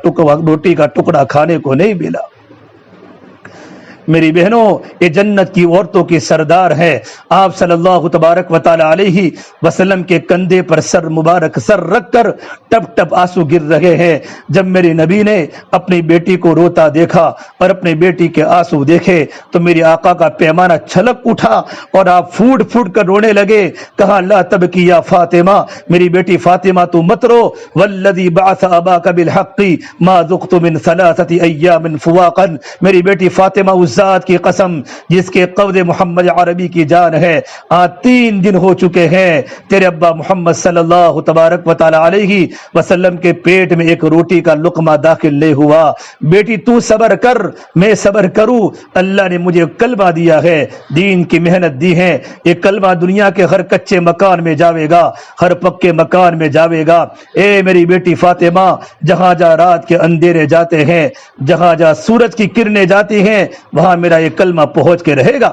ٹکڑا کھانے کو نہیں ملا۔ میری بہنوں، یہ جنت کی عورتوں کی سردار ہے۔ آپ صلی اللہ تبارک و تعالی علیہ وسلم کے کندھے پر مبارک سر رکھ کر ٹپ ٹپ آنسو گر رہے ہیں۔ جب میرے نبی نے اپنی بیٹی کو روتا دیکھا اور اپنی بیٹی کے آنسو دیکھے تو میری آقا کا پیمانہ چھلک اٹھا اور آپ پھوٹ پھوٹ کر رونے لگے۔ کہا لا تبکی یا فاطمہ، میری بیٹی فاطمہ تو مت رو، والذی بعث اباک بالحق ما ذقت من 3 ایام فواقا، میری بیٹی فاطمہ اس ذات کی قسم جس کے قبض محمد عربی کی جان ہے، آج 3 دن ہو چکے ہیں تیرے ابا محمد صلی اللہ تبارک و تعالی علیہ وسلم کے پیٹ میں ایک روٹی کا لقمہ داخل نہیں ہوا۔ بیٹی تو صبر کر، میں صبر کروں، اللہ نے مجھے کلمہ دیا ہے، دین کی محنت دی ہے، یہ کلمہ دنیا کے ہر کچے مکان میں جاوے گا، ہر پکے مکان میں جاوے گا۔ اے میری بیٹی فاطمہ، جہاں جہاں رات کے اندھیرے جاتے ہیں، جہاں جہاں سورج کی کرنیں جاتی ہیں، وہاں میرا یہ کلمہ پہنچ کے رہے گا۔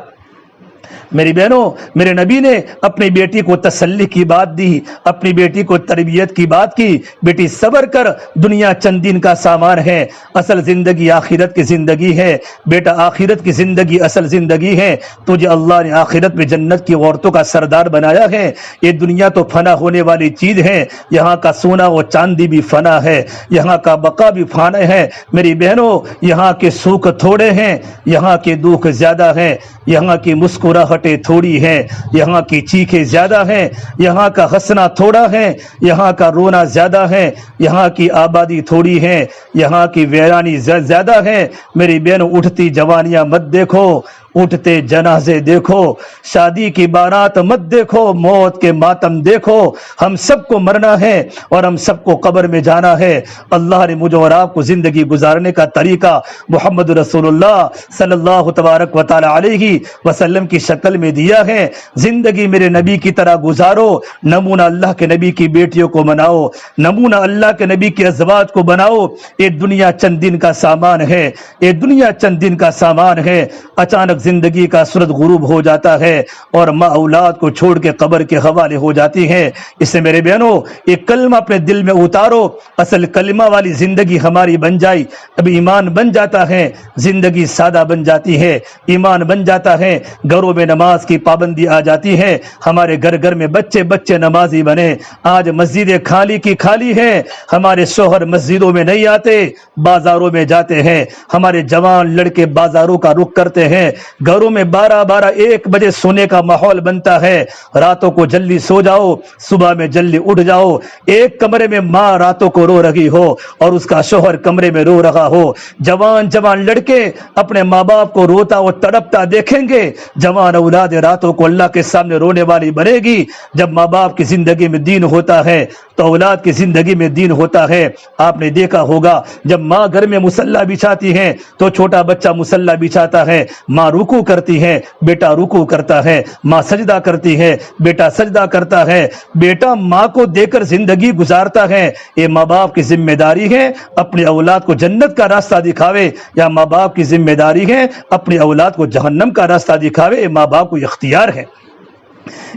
میری بہنوں، میرے نبی نے اپنی بیٹی کو تسلی کی بات دی، اپنی بیٹی کو تربیت کی بات کی، بیٹی صبر کر، دنیا چند دن کا سامان ہے، اصل زندگی آخرت کی زندگی ہے، بیٹا آخرت کی زندگی اصل زندگی ہے، تجھے اللہ نے آخرت میں جنت کی عورتوں کا سردار بنایا ہے۔ یہ دنیا تو فنا ہونے والی چیز ہے، یہاں کا سونا و چاندی بھی فنا ہے، یہاں کا بقا بھی فنا ہے۔ میری بہنوں، یہاں کے سوکھ تھوڑے ہیں، یہاں کے دکھ زیادہ ہیں، یہاں کی مسکراہٹیں تھوڑی ہیں، یہاں کی چیخیں زیادہ ہیں، یہاں کا ہنسنا تھوڑا ہے، یہاں کا رونا زیادہ ہے، یہاں کی آبادی تھوڑی ہے، یہاں کی ویرانی زیادہ ہے۔ میری بہنوں، اٹھتی جوانیاں مت دیکھو، اٹھتے جنازے دیکھو، شادی کی بارات مت دیکھو، موت کے ماتم دیکھو، ہم سب کو مرنا ہے اور ہم سب کو قبر میں جانا ہے۔ اللہ نے مجھے اور آپ کو زندگی گزارنے کا طریقہ محمد رسول اللہ صلی اللہ تبارک و تعالی علیہ وسلم کی شکل میں دیا ہے۔ زندگی میرے نبی کی طرح گزارو، نمونہ اللہ کے نبی کی بیٹیوں کو مناؤ، نمونہ اللہ کے نبی کے ازواج کو بناؤ۔ یہ دنیا چند دن کا سامان ہے، یہ دنیا چند دن کا سامان ہے۔ اچانک زندگی کا سورج غروب ہو جاتا ہے اور ماں اولاد کو چھوڑ کے قبر کے حوالے ہو جاتی ہے۔ اس سے میرے بہنوں ایک کلمہ اپنے دل میں اتارو، اصل کلمہ والی زندگی ہماری بن جائے، اب ایمان بن جاتا ہے، زندگی سادہ بن جاتی ہے، ایمان بن جاتا ہے، گھروں میں نماز کی پابندی آ جاتی ہے، ہمارے گھر گھر میں بچے بچے نمازی بنے۔ آج مسجدیں خالی کی خالی ہیں، ہمارے شوہر مسجدوں میں نہیں آتے، بازاروں میں جاتے ہیں، ہمارے جوان لڑکے بازاروں کا رخ کرتے ہیں، گھروں میں 12-1 بجے سونے کا ماحول بنتا ہے، راتوں کو جلدی سو جاؤ، صبح میں جلدی اٹھ جاؤ۔ ایک کمرے میں ماں راتوں کو رو رہی ہو اور اس کا شوہر کمرے میں رو رہا ہو، جوان لڑکے اپنے ماں باپ کو روتا اور تڑپتا دیکھیں گے، جوان اولاد راتوں کو اللہ کے سامنے رونے والی بنے گی۔ جب ماں باپ کی زندگی میں دین ہوتا ہے تو اولاد کی زندگی میں دین ہوتا ہے۔ آپ نے دیکھا ہوگا جب ماں گھر میں مصلی بچھاتی ہے تو چھوٹا بچہ مصلی بچھاتا ہے، ماں رکوع کرتی ہے، بیٹا رکوع کرتا ہے، ماں سجدہ کرتی ہے، بیٹا سجدہ کرتا ہے، بیٹا ماں کو دے کر زندگی گزارتا ہے۔ یہ ماں باپ کی ذمہ داری ہے اپنی اولاد کو جنت کا راستہ دکھاوے، یا ماں باپ کی ذمہ داری ہے اپنی اولاد کو جہنم کا راستہ دکھاوے؟ یہ ماں باپ کو اختیار ہے۔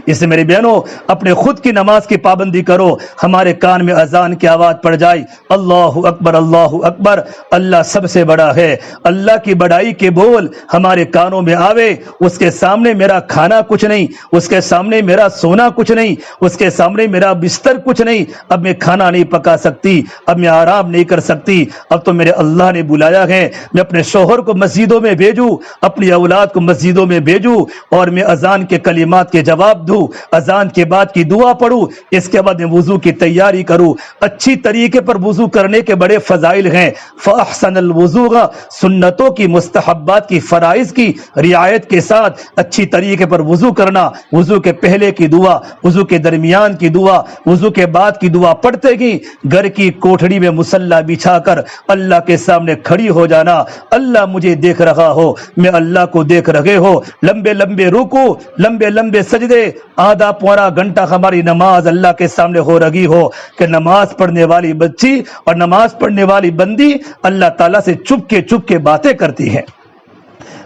اس سے میری بہنوں اپنے خود کی نماز کی پابندی کرو، ہمارے کان میں اذان کی آواز پڑ جائے، اللہ اکبر اللہ اکبر، اللہ سب سے بڑا ہے، اللہ کی بڑائی کے بول ہمارے کانوں میں آوے۔ اس کے سامنے میرا کھانا کچھ نہیں، اس کے سامنے میرا سونا کچھ نہیں، اس کے سامنے میرا بستر کچھ نہیں، اب میں کھانا نہیں پکا سکتی، اب میں آرام نہیں کر سکتی، اب تو میرے اللہ نے بلایا ہے، میں اپنے شوہر کو مسجدوں میں بھیجوں، اپنی اولاد کو مسجدوں میں بھیجوں، اور میں اذان کے کلمات کے جواب دوں، اذان کے بعد کی دعا پڑھوں، اس کے بعد میں وضو کی تیاری کروں۔ اچھی طریقے پر وضو کرنے کے بڑے فضائل ہیں، فاحسن الوضو، سنتوں کی مستحبات کی فرائض کی رعایت کے ساتھ اچھی طریقے پر وضو کرنا، وضو کے پہلے کی دعا، وضو کے درمیان کی دعا، وضو کے بعد کی دعا پڑھتے ہی گھر کی کوٹھڑی میں مصلی بچھا کر اللہ کے سامنے کھڑی ہو جانا، اللہ مجھے دیکھ رہا ہو، میں اللہ کو دیکھ رہے ہو، لمبے لمبے رکوع، لمبے لمبے سجدے، آدھا پورا گھنٹہ ہماری نماز اللہ کے سامنے ہو رہی ہو کہ نماز پڑھنے والی بچی اور نماز پڑھنے والی بندی اللہ تعالیٰ سے چپ کے باتیں کرتی ہے۔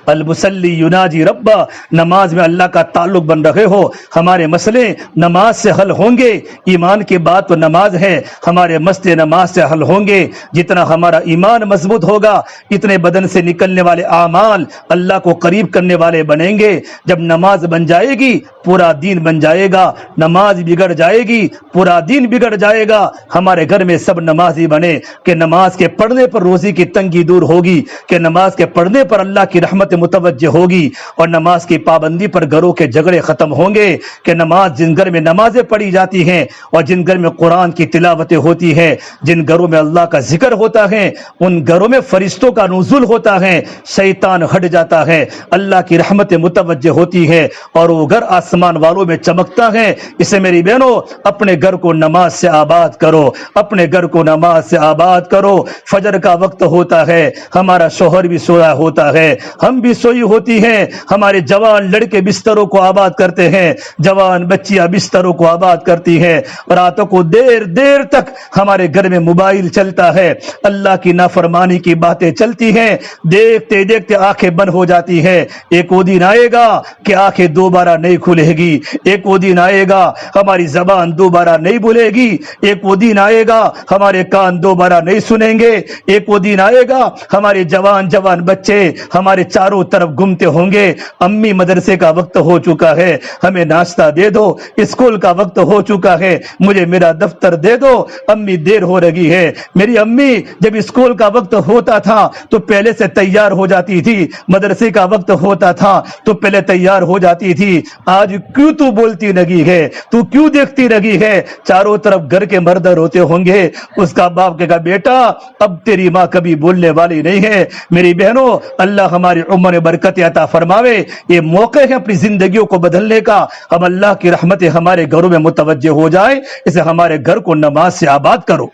المصلی یناجی ربا، نماز میں اللہ کا تعلق بن رہے ہو، ہمارے مسئلے نماز سے حل ہوں گے، ایمان کی بات تو نماز ہے، ہمارے مسئلے نماز سے حل ہوں گے۔ جتنا ہمارا ایمان مضبوط ہوگا اتنے بدن سے نکلنے والے اعمال اللہ کو قریب کرنے والے بنیں گے۔ جب نماز بن جائے گی پورا دین بن جائے گا، نماز بگڑ جائے گی پورا دین بگڑ جائے گا۔ ہمارے گھر میں سب نمازی بنے کہ نماز کے پڑھنے پر روزی کی تنگی دور ہوگی، کہ نماز کے پڑھنے پر اللہ کی رحمت متوجہ ہوگی، اور نماز کی پابندی پر گھروں کے جھگڑے ختم ہوں گے، کہ نماز جن گھر میں نمازیں پڑھی جاتی ہیں اور جن گھر میں قرآن کی تلاوتیں ہوتی ہیں، جن گھروں میں اللہ کا ذکر ہوتا ہے، ان گھروں میں فرشتوں کا نزول ہوتا ہے، شیطان ہٹ جاتا ہے، اللہ کی رحمت متوجہ ہوتی ہے اور وہ گھر آسمان والوں میں چمکتا ہے۔ اسے میری بہنوں اپنے گھر کو نماز سے آباد کرو، اپنے گھر کو نماز سے آباد کرو۔ فجر کا وقت ہوتا ہے، ہمارا شوہر بھی سویا ہوتا ہے، ہم بھی سوئی ہوتی ہیں، ہمارے جوان لڑکے بستروں کو آباد کرتے ہیں، جوان بچیاں بستروں کو آباد کرتی ہیں، راتوں کو دیر دیر تک ہمارے گھر میں موبائل چلتا ہے، اللہ کی نافرمانی کی باتیں چلتی ہیں، دیکھتے دیکھتے آنکھیں بند ہو جاتی ہیں۔ ایک وہ دن آئے گا کہ آنکھیں دوبارہ نہیں کھلے گی، ایک وہ دن آئے گا ہماری زبان دوبارہ نہیں بولے گی، ایک وہ دن آئے گا ہمارے کان دوبارہ نہیں سنیں گے، ایک وہ دن آئے گا ہمارے جوان بچے ہمارے چاروں طرف گھومتے ہوں گے، امی مدرسے کا وقت ہو چکا ہے، ہمیں ناشتہ دے دو، اسکول کا وقت ہو چکا ہے، مجھے میرا دفتر دے دو، امی دیر ہو رہی ہے۔ میری امی جب اسکول کا وقت ہوتا تھا تو پہلے سے تیار ہو جاتی تھی، مدرسے کا وقت ہوتا تھا تو پہلے تیار ہو جاتی تھی۔ آج کیوں تو بولتی لگی ہے، تو کیوں دیکھتی لگی ہے؟ چاروں طرف گھر کے مرد روتے ہوں گے، اس کا باپ کہے گا بیٹا اب تیری ماں کبھی بولنے والی نہیں ہے۔ میری بہنوں اللہ ہماری عمر برکت عطا فرماوے. یہ موقع ہے اپنی زندگیوں کو بدلنے کا. اب اللہ کی رحمتیں ہمارے گھروں میں متوجہ ہو جائے. اسے ہمارے گھر کو نماز سے آباد کرو,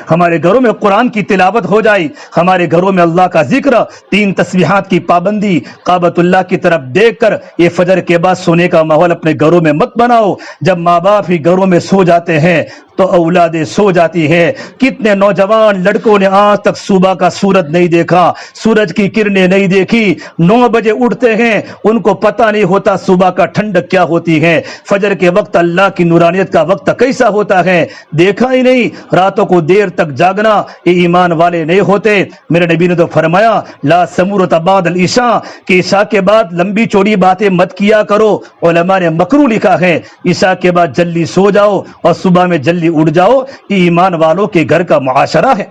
ہمارے گھروں میں قرآن کی تلاوت ہو جائے, ہمارے گھروں میں اللہ کا ذکر, 3 تسبیحات کی پابندی, کعبۃ اللہ کی طرف دیکھ کر یہ فجر کے بعد سونے کا ماحول اپنے گھروں میں مت بناؤ. جب ماں باپ ہی گھروں میں سو جاتے ہیں تو اولادیں سو جاتی ہیں. کتنے نوجوان لڑکوں نے آج تک صبح کا سورج نہیں دیکھا, سورج کی کرنیں نہیں دیکھی, 9 بجے اٹھتے ہیں, ان کو پتہ نہیں ہوتا صبح کا ٹھنڈک کیا ہوتی ہے, فجر کے وقت اللہ کی نورانیت کا وقت کیسا ہوتا ہے دیکھا ہی نہیں. راتوں کو دیر تک جاگنا, یہ ایمان والے نہیں ہوتے. میرے نبی نے تو فرمایا لا سمورۃ بعد العشاء, کہ عشاء کے بعد لمبی چوڑی باتیں مت کیا کرو. علماء نے مکروہ لکھا ہے. عشاء کے بعد جلدی سو جاؤ اور صبح میں جلدی اٹھ جاؤ. یہ ایمان والوں کے گھر کا معاشرہ ہے,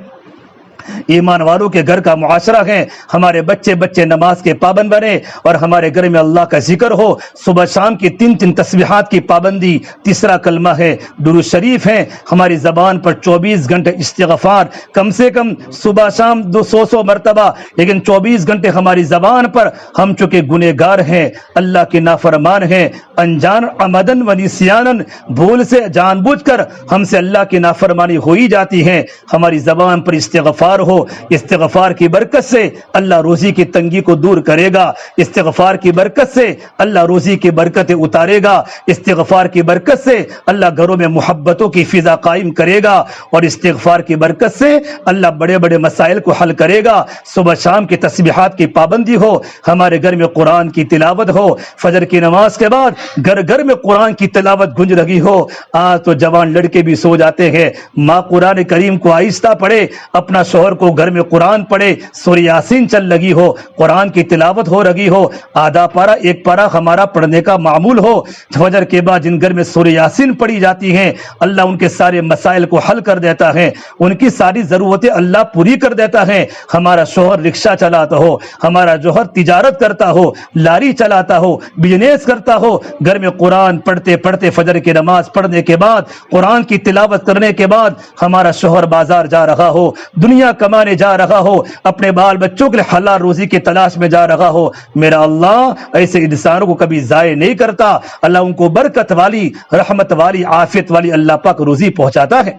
ایمان والوں کے گھر کا معاشرہ ہے. ہمارے بچے نماز کے پابند بنے اور ہمارے گھر میں اللہ کا ذکر ہو. صبح شام کی 3 تسبیحات کی پابندی, تیسرا کلمہ ہے, درود شریف ہے. ہماری زبان پر 24 گھنٹے استغفار, کم سے کم صبح شام 200 مرتبہ, لیکن 24 گھنٹے ہماری زبان پر. ہم چونکہ گنہگار ہیں, اللہ کے نافرمان ہیں, انجان عمدن و نسیانن, بھول سے جان بوجھ کر ہم سے اللہ کی نافرمانی ہو ہی جاتی ہے. ہماری زبان پر استغفار ہو. استغفار کی برکت سے اللہ روزی کی تنگی کو دور کرے گا. استغفار کی برکت سے اللہ روزی کی برکتیں اتارے گا. استغفار کی برکت سے اللہ گھروں میں محبتوں کی فضا قائم کرے گا, اور استغفار کی برکت سے اللہ بڑے بڑے مسائل کو حل کرے گا. صبح شام کی تسبیحات کی پابندی ہو, ہمارے گھر میں قرآن کی تلاوت ہو. فجر کی نماز کے بعد گھر گھر میں قرآن کی تلاوت گونج رہی ہو. آج تو جوان لڑکے بھی سو جاتے ہیں, ماں قرآن کریم کو آہستہ پڑھے, اپنا شوہر کو گھر میں قرآن پڑھے, سورہ یاسین چل لگی ہو, قرآن کی تلاوت ہو رہی ہو, آدھا پارا 1 پارا ہمارا پڑھنے کا معمول ہو. فجر کے بعد جن گھر میں سورہ یاسین پڑھی جاتی ہیں, اللہ ان کے سارے مسائل کو حل کر دیتا ہے, ان کی ساری ضرورتیں اللہ پوری کر دیتا ہے. ہمارا شوہر رکشہ چلاتا ہو, ہمارا شوہر تجارت کرتا ہو, لاری چلاتا ہو, بزنس کرتا ہو, گھر میں قرآن پڑھتے پڑھتے فجر کی نماز پڑھنے کے بعد, قرآن کی تلاوت کرنے کے بعد ہمارا شوہر بازار جا رہا ہو, دنیا کمانے جا رہا ہو, اپنے بال بچوں کے لیے حلال روزی کی تلاش میں جا رہا ہو, میرا اللہ ایسے انسانوں کو کبھی ضائع نہیں کرتا. اللہ ان کو برکت والی, رحمت والی, عافیت والی اللہ پاک روزی پہنچاتا ہے.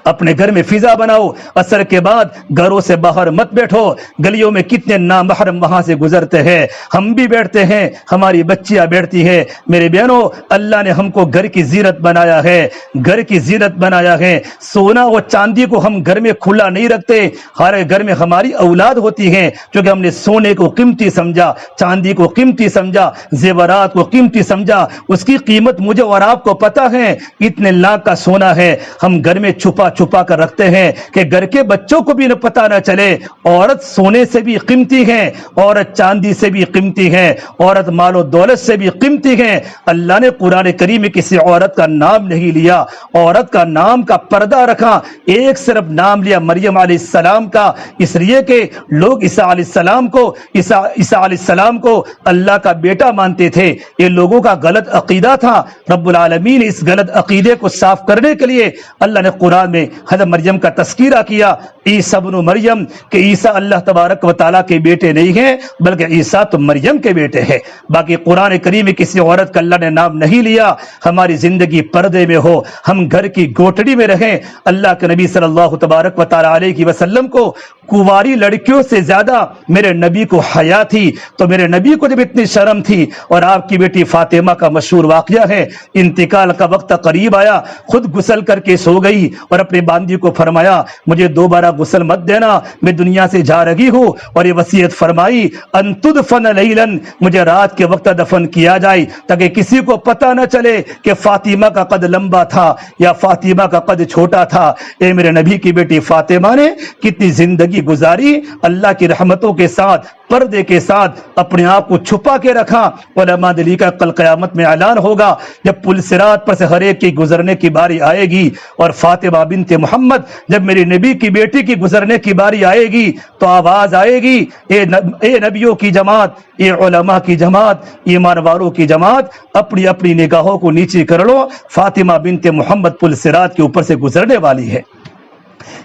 اپنے گھر میں فضا بناؤ. عصر کے بعد گھروں سے باہر مت بیٹھو. گلیوں میں کتنے نامحرم وہاں سے گزرتے ہیں, ہم بھی بیٹھتے ہیں, ہماری بچیاں بیٹھتی ہیں. میرے بہنوں, اللہ نے ہم کو گھر کی زینت بنایا ہے, گھر کی زینت بنایا ہے. سونا اور چاندی کو ہم گھر میں کھلا نہیں رکھتے. ہر گھر میں ہماری اولاد ہوتی ہیں, کیونکہ ہم نے سونے کو قیمتی سمجھا, چاندی کو قیمتی سمجھا, زیورات کو قیمتی سمجھا. اس کی قیمت مجھے اور آپ کو پتہ ہے, اتنے لاکھ کا سونا ہے. ہم گھر میں چھپا چھپا کر رکھتے ہیں کہ گھر کے بچوں کو بھی پتہ نہ چلے. عورت سونے سے بھی قیمتی ہے, عورت چاندی سے بھی قیمتی ہے, عورت مال و دولت سے بھی قیمتی ہے. اللہ نے قرآن کریم میں کسی عورت کا نام نہیں لیا, عورت کا نام کا پردہ رکھا. ایک صرف نام لیا مریم علیہ السلام کا, اس لیے کہ لوگ عیسیٰ علیہ السلام کو اللہ کا بیٹا مانتے تھے. یہ لوگوں کا غلط عقیدہ تھا. رب العالمین اس غلط عقیدے کو صاف کرنے کے لیے اللہ نے قرآن میں حضرت مریم کا تذکرہ کیا, عیسیٰ ابن مریم, کہ عیسیٰ اللہ تبارک و تعالیٰ کے بیٹے نہیں ہیں بلکہ عیسیٰ تو مریم کے بیٹے ہیں. باقی قرآن کریم میں کسی عورت کا اللہ نے نام نہیں لیا. ہماری زندگی پردے میں ہو, ہم گھر کی گوٹڑی میں رہیں. اللہ کے نبی صلی اللہ تبارک و تعالیٰ علیہ وسلم کو کنواری لڑکیوں سے زیادہ میرے نبی کو حیا تھی. تو میرے نبی کو جب اتنی شرم تھی, اور آپ کی بیٹی فاطمہ کا مشہور واقعہ ہے, انتقال کا وقت قریب آیا, خود غسل کر کے سو گئی اور اپنے باندی کو فرمایا مجھے دوبارہ غسل مت دینا, میں دنیا سے جا رہی ہوں. اور یہ وصیت فرمائی ان تدفن لیلاً, مجھے رات کے وقت دفن کیا جائے تاکہ کسی کو پتہ نہ چلے کہ فاطمہ کا قد لمبا تھا یا فاطمہ کا قد چھوٹا تھا. اے میرے نبی کی بیٹی فاطمہ نے کتنی زندگی گزاری, اللہ کی رحمتوں کے ساتھ, پردے کے ساتھ, اپنے آپ کو چھپا کے رکھا. علماء دلی کا کل قیامت میں اعلان ہوگا, جب پل صراط پر سے ہر ایک کی گزرنے کی باری آئے گی, اور فاطمہ بنت محمد جب میری نبی کی بیٹی کی گزرنے کی باری آئے گی تو آواز آئے گی, اے نبیوں کی جماعت, اے علماء کی جماعت, ایمان والوں کی جماعت, اپنی اپنی نگاہوں کو نیچے کر لو, فاطمہ بنت محمد پل صراط کے اوپر سے گزرنے والی ہے.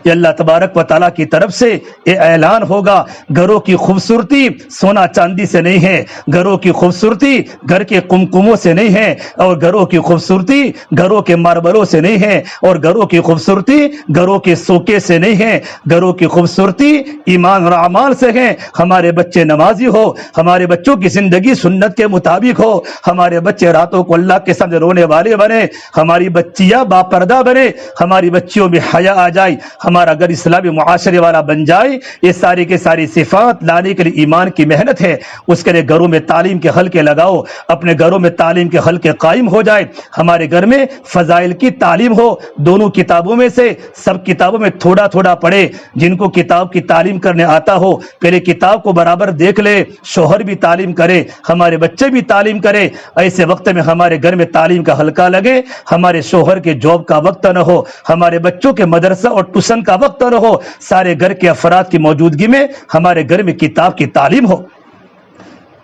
یہ اللہ تبارک و تعالیٰ کی طرف سے یہ اعلان ہوگا۔ گھروں کی خوبصورتی سونا چاندی سے نہیں ہے، گھروں کی خوبصورتی گھر کے قمقموں سے نہیں ہے، اور گھروں کی خوبصورتی گھروں کے ماربلوں سے نہیں ہے، اور گھروں کی خوبصورتی گھروں کے سوکے سے نہیں ہے، گھروں کی خوبصورتی ایمان اور اعمال سے ہے۔ ہمارے بچے نمازی ہو، ہمارے بچوں کی زندگی سنت کے مطابق ہو، ہمارے بچے راتوں کو اللہ کے سامنے رونے والے بنے، ہماری بچیاں باپردہ بنے، ہماری بچیوں میں حیا آ جائے، ہمارا گھر اسلامی معاشرے والا بن جائے۔ یہ ساری کے ساری صفات لانے کے لیے ایمان کی محنت ہے۔ اس کے لیے گھروں میں تعلیم کے حلقے لگاؤ، اپنے گھروں میں تعلیم کے حلقے قائم ہو جائے، ہمارے گھر میں فضائل کی تعلیم ہو، دونوں کتابوں میں سے سب کتابوں میں تھوڑا تھوڑا پڑھے۔ جن کو کتاب کی تعلیم کرنے آتا ہو پہلے کتاب کو برابر دیکھ لے، شوہر بھی تعلیم کرے، ہمارے بچے بھی تعلیم کرے۔ ایسے وقت میں ہمارے گھر میں تعلیم کا حلقہ لگے، ہمارے شوہر کے جاب کا وقت نہ ہو، ہمارے بچوں کے مدرسہ اور ٹیوشن کا وقت نہ ہو، سارے گھر کے افراد کی موجودگی میں ہمارے گھر میں کتاب کی تعلیم ہو۔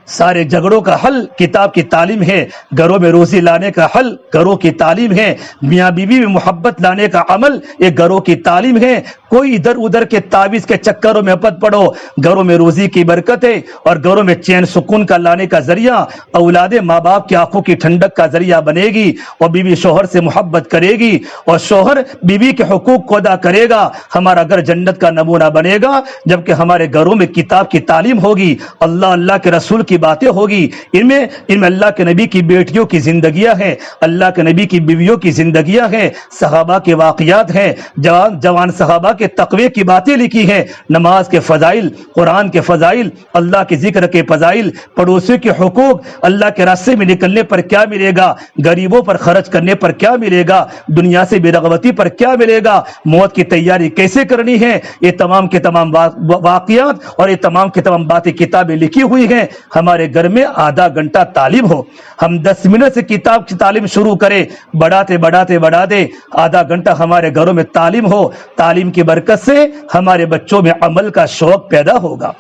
سارے جھگڑوں کا حل کتاب کی تعلیم ہے، گھروں میں روزی لانے کا حل گھروں کی تعلیم ہے، میاں بیوی میں محبت لانے کا عمل یہ گھروں کی تعلیم ہے۔ کوئی ادھر ادھر کے تعویذ کے چکروں میں مت پڑو، گھروں میں روزی کی برکت ہے اور گھروں میں چین سکون کا لانے کا ذریعہ اولاد ماں باپ کی آنکھوں کی ٹھنڈک کا ذریعہ بنے گی، اور بیوی شوہر سے محبت کرے گی اور شوہر بیوی کے حقوق کو ادا کرے گا۔ ہمارا گھر جنت کا نمونہ بنے گا جبکہ ہمارے گھروں میں کتاب کی تعلیم ہوگی، اللہ کے رسول کی باتیں ہوگی، ان میں اللہ کے نبی کی بیٹیوں کی زندگیاں ہیں، اللہ کے نبی کی بیویوں کی زندگیاں ہیں، صحابہ کے واقعات ہیں، جوان صحابہ کے تقوی کی باتیں لکھی ہیں، نماز کے فضائل، قرآن کے فضائل، اللہ کے ذکر کے فضائل، پڑوسیوں کے حقوق، اللہ کے راستے میں نکلنے پر کیا ملے گا، غریبوں پر خرچ کرنے پر کیا ملے گا، دنیا سے بے رغبتی پر کیا ملے گا، موت کی تیاری کیسے کرنی ہے، یہ تمام کے تمام واقعات اور یہ تمام کے تمام باتیں کتابیں لکھی ہوئی ہیں۔ ہمارے گھر میں آدھا گھنٹہ تعلیم ہو، ہم 10 منٹ سے کتاب کی تعلیم شروع کریں، بڑھاتے آدھا گھنٹہ ہمارے گھروں میں تعلیم ہو۔ تعلیم کی برکت سے ہمارے بچوں میں عمل کا شوق پیدا ہوگا،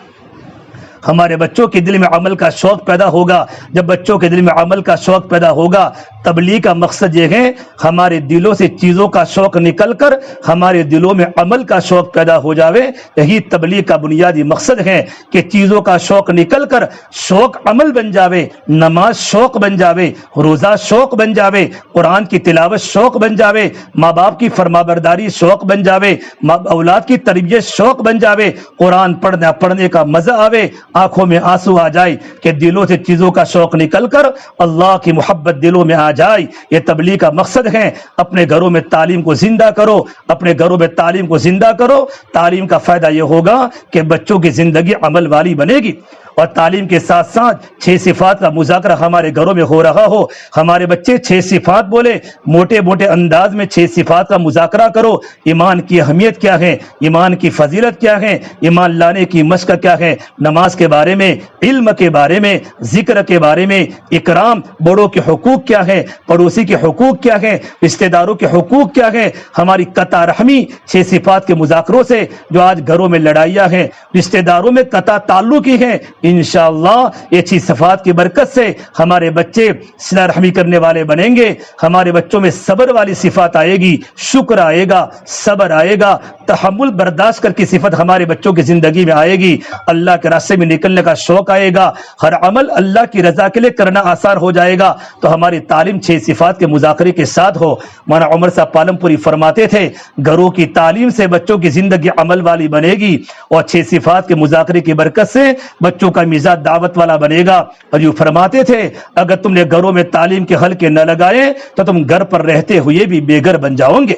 ہمارے بچوں کے دل میں عمل کا شوق پیدا ہوگا۔ جب بچوں کے دل میں عمل کا شوق پیدا ہوگا، تبلیغ کا مقصد یہ ہے ہمارے دلوں سے چیزوں کا شوق نکل کر ہمارے دلوں میں عمل کا شوق پیدا ہو جاوے۔ یہی تبلیغ کا بنیادی مقصد ہے کہ چیزوں کا شوق نکل کر شوق عمل بن جاوے، نماز شوق بن جاوے، روزہ شوق بن جاوے، قرآن کی تلاوت شوق بن جاوے، ماں باپ کی فرمانبرداری شوق بن جاوے، اولاد کی تربیت شوق بن جاوے، قرآن پڑھنے کا مزہ آوے، آنکھوں میں آنسو آ جائے کہ دلوں سے چیزوں کا شوق نکل کر اللہ کی محبت دلوں میں آ جائے۔ یہ تبلیغ کا مقصد ہے۔ اپنے گھروں میں تعلیم کو زندہ کرو، اپنے گھروں میں تعلیم کو زندہ کرو۔ تعلیم کا فائدہ یہ ہوگا کہ بچوں کی زندگی عمل والی بنے گی، اور تعلیم کے ساتھ ساتھ 6 صفات کا مذاکرہ ہمارے گھروں میں ہو رہا ہو۔ ہمارے بچے 6 صفات بولے، موٹے موٹے انداز میں 6 صفات کا مذاکرہ کرو۔ ایمان کی اہمیت کیا ہے، ایمان کی فضیلت کیا ہے، ایمان لانے کی مشق کیا ہے، نماز کے بارے میں، علم کے بارے میں، ذکر کے بارے میں، اکرام، بڑوں کے حقوق کیا ہے، پڑوسی کے حقوق کیا ہے، رشتہ داروں کے حقوق کیا ہے، ہماری قطع رحمی 6 صفات کے مذاکروں سے جو آج گھروں میں لڑائیاں ہیں، رشتہ داروں میں قطع تعلق ہی ہے، انشاءاللہ یہ 6 صفات کی برکت سے ہمارے بچے صلہ رحمی کرنے والے بنیں گے۔ ہمارے بچوں میں صبر والی صفات آئے گی، شکر آئے گا، صبر آئے گا، تحمل برداشت کر کی صفت ہمارے بچوں کی زندگی میں آئے گی، اللہ کے راستے میں نکلنے کا شوق آئے گا، ہر عمل اللہ کی رضا کے لیے کرنا آسان ہو جائے گا۔ تو ہماری تعلیم 6 صفات کے مذاکرے کے ساتھ ہو۔ مولانا عمر صاحب پالم پوری فرماتے تھے گھروں کی تعلیم سے بچوں کی زندگی عمل والی بنے گی، اور 6 صفات کے مذاکرے کی برکت سے بچوں کا مزاج دعوت والا بنے گا۔ اور یوں فرماتے تھے اگر تم نے گھروں میں تعلیم کے حلقے نہ لگائے تو تم گھر پر رہتے ہوئے بھی بے گھر بن جاؤ گے،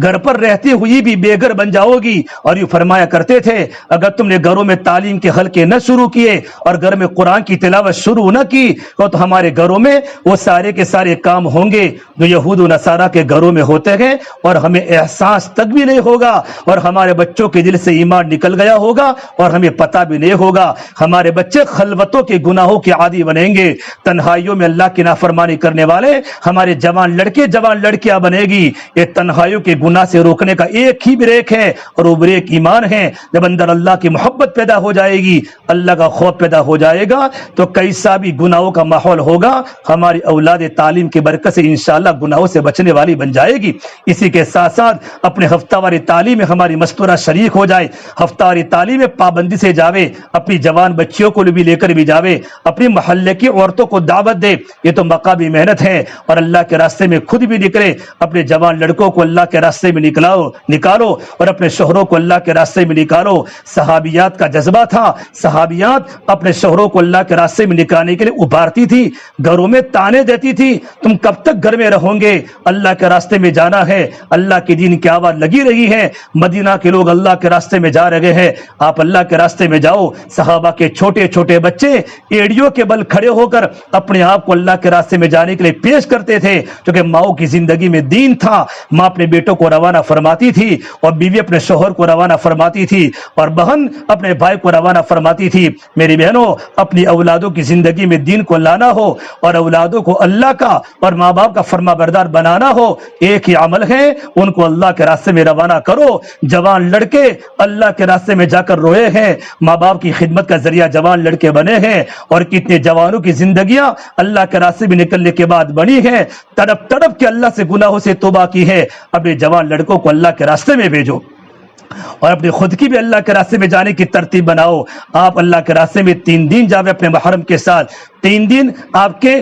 گھر پر رہتی ہوئی بھی بے گھر بن جاؤ گی۔ اور یہ فرمایا کرتے تھے اگر تم نے گھروں میں تعلیم کے حلقے نہ شروع کیے اور گھر میں قرآن کی تلاوت شروع نہ کی تو ہمارے گھروں میں وہ سارے کے سارے کام ہوں گے جو یہود و نصارہ کے گھروں میں ہوتے ہیں، اور ہمیں احساس تک بھی نہیں ہوگا، اور ہمارے بچوں کے دل سے ایمان نکل گیا ہوگا اور ہمیں پتہ بھی نہیں ہوگا۔ ہمارے بچے خلوتوں کے گناہوں کے عادی بنیں گے، تنہائیوں میں اللہ کی نافرمانی کرنے والے ہمارے جوان لڑکے جوان لڑکیاں بنے گی۔ یہ تنہائیوں کے گناہ سے روکنے کا ایک ہی بریک ہے اور وہ بریک ایمان ہے۔ جب اندر اللہ کی محبت پیدا ہو جائے گی، اللہ کا خوف پیدا ہو جائے گا، تو کیسا بھی گناہوں کا ماحول ہوگا ہماری اولاد تعلیم کی برکت سے انشاءاللہ گناہوں سے بچنے والی بن جائے گی۔ اسی کے ساتھ ساتھ اپنے ہفتہ واری تعلیم میں ہماری مستورہ شریک ہو جائے، ہفتہ واری تعلیم میں پابندی سے جاوے، اپنی جوان بچیوں کو بھی لے کر بھی جاوے، اپنی محلے کی عورتوں کو دعوت دے۔ یہ تو مقامی محنت ہے، اور اللہ کے راستے میں خود بھی نکلے، اپنے جوان لڑکوں کو اللہ کے راستے میں نکالو اور اپنے شوہروں کو اللہ کے راستے میں نکالو۔ صحابیات کا جذبہ تھا، صحابیات اپنے شوہروں کو اللہ کے راستے میں نکالنے کے لیے ابھارتی تھی، گھروں میں تانے دیتی تھی، تم کب تک گھر میں رہو گے، اللہ کے راستے میں جانا ہے، اللہ کے دین کی آواز لگی رہی ہے، مدینہ کے لوگ اللہ کے راستے میں جا رہے ہیں، آپ اللہ کے راستے میں جاؤ۔ صحابہ کے چھوٹے چھوٹے بچے ایڑیوں کے بل کھڑے ہو کر اپنے آپ کو اللہ کے راستے میں جانے کے لیے پیش کرتے تھے، کیونکہ ماؤں کی زندگی میں دین تھا۔ ماں اپنے بیٹوں کو روانہ فرماتی تھی، اور بیوی اپنے شوہر کو روانہ فرماتی تھی، اور بہن اپنے بھائی کو روانہ فرماتی تھی۔ میری بہنوں، اپنی اولادوں کی زندگی میں دین کو لانا ہو اور اولادوں کو اللہ کا اور ماں باپ کا فرما بردار بنانا ہو، ایک ہی عمل ہے، ان کو اللہ کے راستے میں روانہ کرو۔ جوان لڑکے اللہ کے راستے میں جا کر روئے ہیں، ماں باپ کی خدمت کا ذریعہ جوان لڑکے بنے ہیں، اور کتنے جوانوں کی زندگیاں اللہ کے راستے میں نکلنے کے بعد بنی ہیں، تڑپ تڑپ کے اللہ سے گناہوں سے توبہ کی ہے۔ اپنے جوان لڑکوں کو اللہ کے راستے میں بھیجو، اور اپنی خود کی بھی اللہ کے راستے میں جانے کی ترتیب بناؤ۔ آپ اللہ کے راستے میں 3 دن جاوے اپنے محرم کے ساتھ، 3 دن آپ کے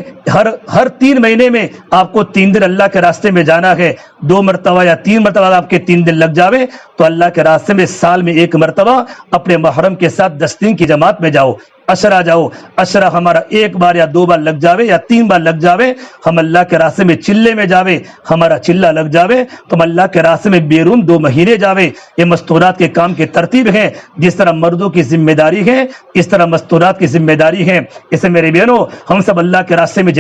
ہر 3 مہینے میں آپ کو 3 دن اللہ کے راستے میں جانا ہے۔ 2 مرتبہ یا 3 مرتبہ آپ کے 3 دن لگ جاوے تو اللہ کے راستے میں سال میں 1 مرتبہ اپنے محرم کے ساتھ 10 دن کی جماعت میں جاؤ، عشرہ جاؤ۔ عشرہ ہمارا 1 بار یا 2 بار لگ جاوے یا 3 بار لگ جاوے، ہم اللہ کے راستے میں چلے میں جاوے، ہمارا چلہ لگ جاوے تو ہم اللہ کے راستے میں بیرون 2 مہینے جاوے۔ یہ مستورات کے کام کی ترتیب ہے، جس طرح مردوں کی ذمہ داری ہے اس طرح مستورات کی ذمہ داری ہے۔ اسے میرے بہنوں، ہم سب اللہ کے راستے میں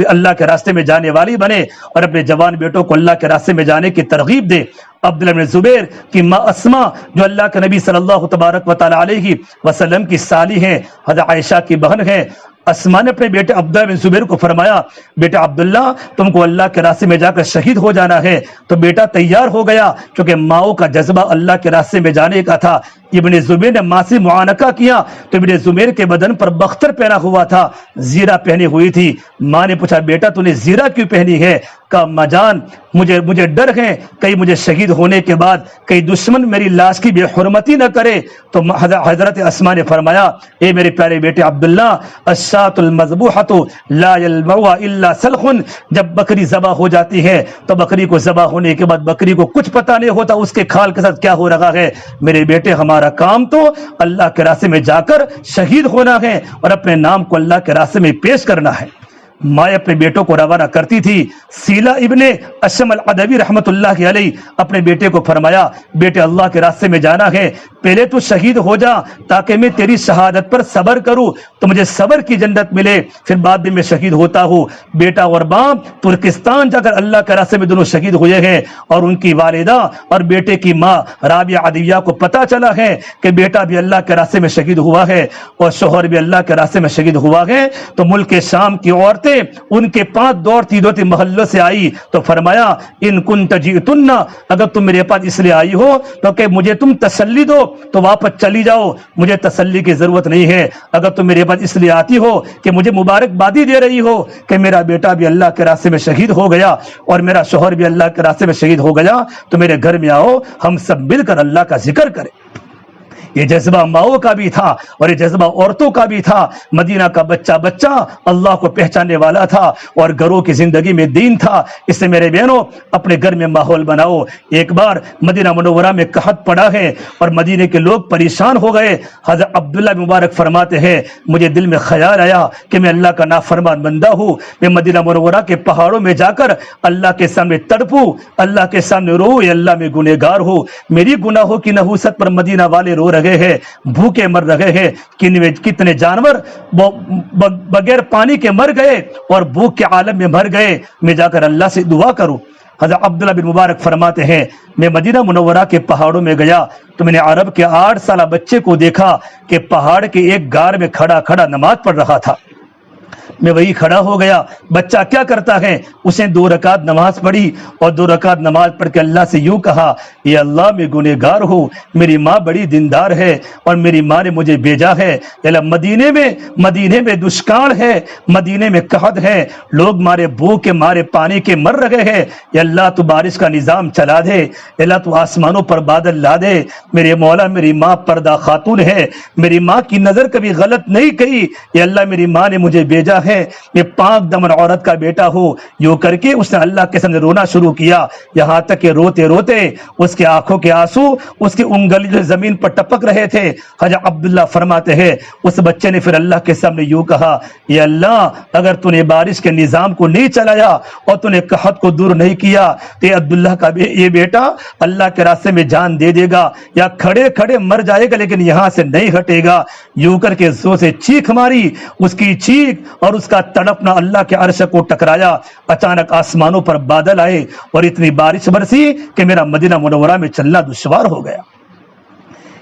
اللہ کے راستے میں جانے والی بنے، اور اپنے جوان بیٹوں کو اللہ کے راستے میں جانے کی ترغیب دے۔ عبداللہ بن زبیر کی ماں اسما، جو اللہ کے نبی صلی اللہ تبارک و تعالی علیہ وسلم کی سالی ہیں، حضرت عائشہ کی بہن ہے، اسما نے اپنے بیٹے عبداللہ بن زبیر کو فرمایا، بیٹا عبداللہ تم کو اللہ کے راستے میں جا کر شہید ہو جانا ہے۔ تو بیٹا تیار ہو گیا، کیونکہ ماؤں کا جذبہ اللہ کے راستے میں جانے کا تھا۔ ابن زبیر نے ماں سے معانقہ کیا تو ابن زبیر کے بدن پر بختر پہنا ہوا تھا، زیرہ پہنی ہوئی تھی۔ ماں نے پوچھا، بیٹا تو نے زیرہ کیوں پہنی ہے؟ کہا، اماں جان مجھے ڈر ہے کہیں مجھے شہید ہونے کے بعد کہیں دشمن میری لاش کی بے حرمتی نہ کرے۔ تو حضرت اسما نے فرمایا، اے میرے پیارے بیٹے عبداللہ، الشاۃ المذبوحۃ لا یلمعها الا سلخ، جب بکری ذبح ہو جاتی ہے تو بکری کو ذبح ہونے کے بعد بکری کو کچھ پتہ نہیں ہوتا اس کے کھال کے ساتھ کیا ہو رہا ہے۔ میرے بیٹے، ہمارا کام تو اللہ کے راستے میں جا کر شہید ہونا ہے اور اپنے نام کو اللہ کے راستے میں پیش کرنا ہے۔ ماں اپنے بیٹوں کو روانہ کرتی تھی۔ سیلا ابن اشم العدوی رحمت اللہ علیہ اپنے بیٹے کو فرمایا، بیٹے اللہ کے راستے میں جانا ہے، پہلے تو شہید ہو جا تاکہ میں تیری شہادت پر صبر کروں تو مجھے صبر کی جنت ملے، پھر بعد میں میں شہید ہوتا ہوں۔ بیٹا اور باپ ترکستان جا کر اللہ کے راستے میں دونوں شہید ہوئے ہیں، اور ان کی والدہ اور بیٹے کی ماں رابعہ عدویہ کو پتہ چلا ہے کہ بیٹا بھی اللہ کے راستے میں شہید ہوا ہے اور شوہر بھی اللہ کے راستے میں شہید ہوا ہے۔ تو ملک شام کی عورتیں ان کے پاس دوڑتی محلوں سے آئی تو فرمایا، ان کنت جئتن، اگر تم میرے پاس اس لیے آئی ہو تو کہ مجھے تم تسلی دو تو واپس چلی جاؤ، مجھے تسلی کی ضرورت نہیں ہے۔ اگر تم میرے پاس اس لیے آتی ہو کہ مجھے مبارکبادی دے رہی ہو کہ میرا بیٹا بھی اللہ کے راستے میں شہید ہو گیا اور میرا شوہر بھی اللہ کے راستے میں شہید ہو گیا، تو میرے گھر میں آؤ، ہم سب مل کر اللہ کا ذکر کریں۔ یہ جذبہ ماؤں کا بھی تھا اور یہ جذبہ عورتوں کا بھی تھا۔ مدینہ کا بچہ اللہ کو پہچاننے والا تھا اور گھروں کی زندگی میں دین تھا۔ اس سے میرے بہنوں، اپنے گھر میں ماحول بناؤ۔ ایک بار مدینہ منورہ میں قحط پڑا ہے اور مدینے کے لوگ پریشان ہو گئے۔ حضرت عبداللہ مبارک فرماتے ہیں، مجھے دل میں خیال آیا کہ میں اللہ کا نافرمان بندہ ہوں، میں مدینہ منورہ کے پہاڑوں میں جا کر اللہ کے سامنے تڑپوں، اللہ کے سامنے رو، اے اللہ میں گنہگار ہوں، میری گناہوں کی نحوست پر مدینہ والے رو رہے ہیں، بھوکے مر رہے ہیں، کتنے جانور بغیر پانی کے مر گئے اور بھوک کے عالم میں مر گئے، میں جا کر اللہ سے دعا کروں۔ حضرت عبداللہ بن مبارک فرماتے ہیں، میں مدینہ منورہ کے پہاڑوں میں گیا تو میں نے عرب کے 8 سالہ بچے کو دیکھا کہ پہاڑ کے ایک غار میں کھڑا نماز پڑھ رہا تھا۔ میں وہی کھڑا ہو گیا۔ بچہ کیا کرتا ہے؟ اس نے 2 رکعت نماز پڑھی اور 2 رکعت نماز پڑھ کے اللہ سے یوں کہا، یا اللہ میں گنہگار ہوں، میری ماں بڑی دیندار ہے اور میری ماں نے مجھے بھیجا ہے، اللہ مدینے میں دشکال ہے، مدینے میں قحط ہے، لوگ مارے بھوک کے مارے پانی کے مر رہے ہیں، یا اللہ تو بارش کا نظام چلا دے، اللہ تو آسمانوں پر بادل لا دے، میرے مولا میری ماں پردہ خاتون ہے، میری ماں کی نظر کبھی غلط نہیں کہی، یا اللہ میری ماں نے مجھے بھیجا ہے، میں پاک دمن عورت کا بیٹا ہوں۔ یوں کر کے اس نے اللہ کے سامنے رونا شروع کیا، یہاں تک کہ روتے روتے اس کے آنکھوں کے آنسو اس کی انگلی جو زمین پر ٹپک رہے تھے۔ حضرت عبداللہ فرماتے ہیں اس بچے نے پھر اللہ کے سامنے یوں کہا، یا اللہ اگر تو نے بارش کے نظام کو نہیں چلایا اور تو نے قحط کو دور نہیں کیا تو یہ عبداللہ کا یہ بیٹا اللہ کے راستے میں جان دے دے گا یا کھڑے کھڑے مر جائے گا، لیکن یہاں سے نہیں ہٹے گا۔ یوں کر کے زور سے چیخ ماری، اس کی چیخ اور اس کا تڑپنا اللہ کے عرش کو ٹکرایا۔ اچانک آسمانوں پر بادل آئے اور اتنی بارش برسی کہ میرا مدینہ منورہ میں چلنا دشوار ہو گیا۔